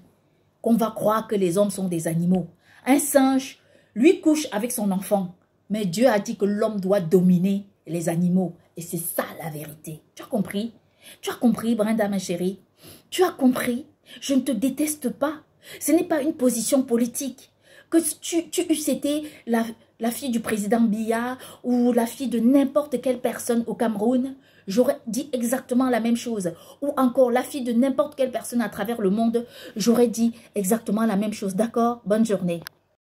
qu'on va croire que les hommes sont des animaux. Un singe, lui, couche avec son enfant. Mais Dieu a dit que l'homme doit dominer les animaux. Et c'est ça la vérité. Tu as compris? Tu as compris, Brenda, ma chérie? Tu as compris? Je ne te déteste pas. Ce n'est pas une position politique. Que tu eusses été la fille du président Biya ou la fille de n'importe quelle personne au Cameroun, j'aurais dit exactement la même chose. Ou encore la fille de n'importe quelle personne à travers le monde, j'aurais dit exactement la même chose. D'accord? Bonne journée.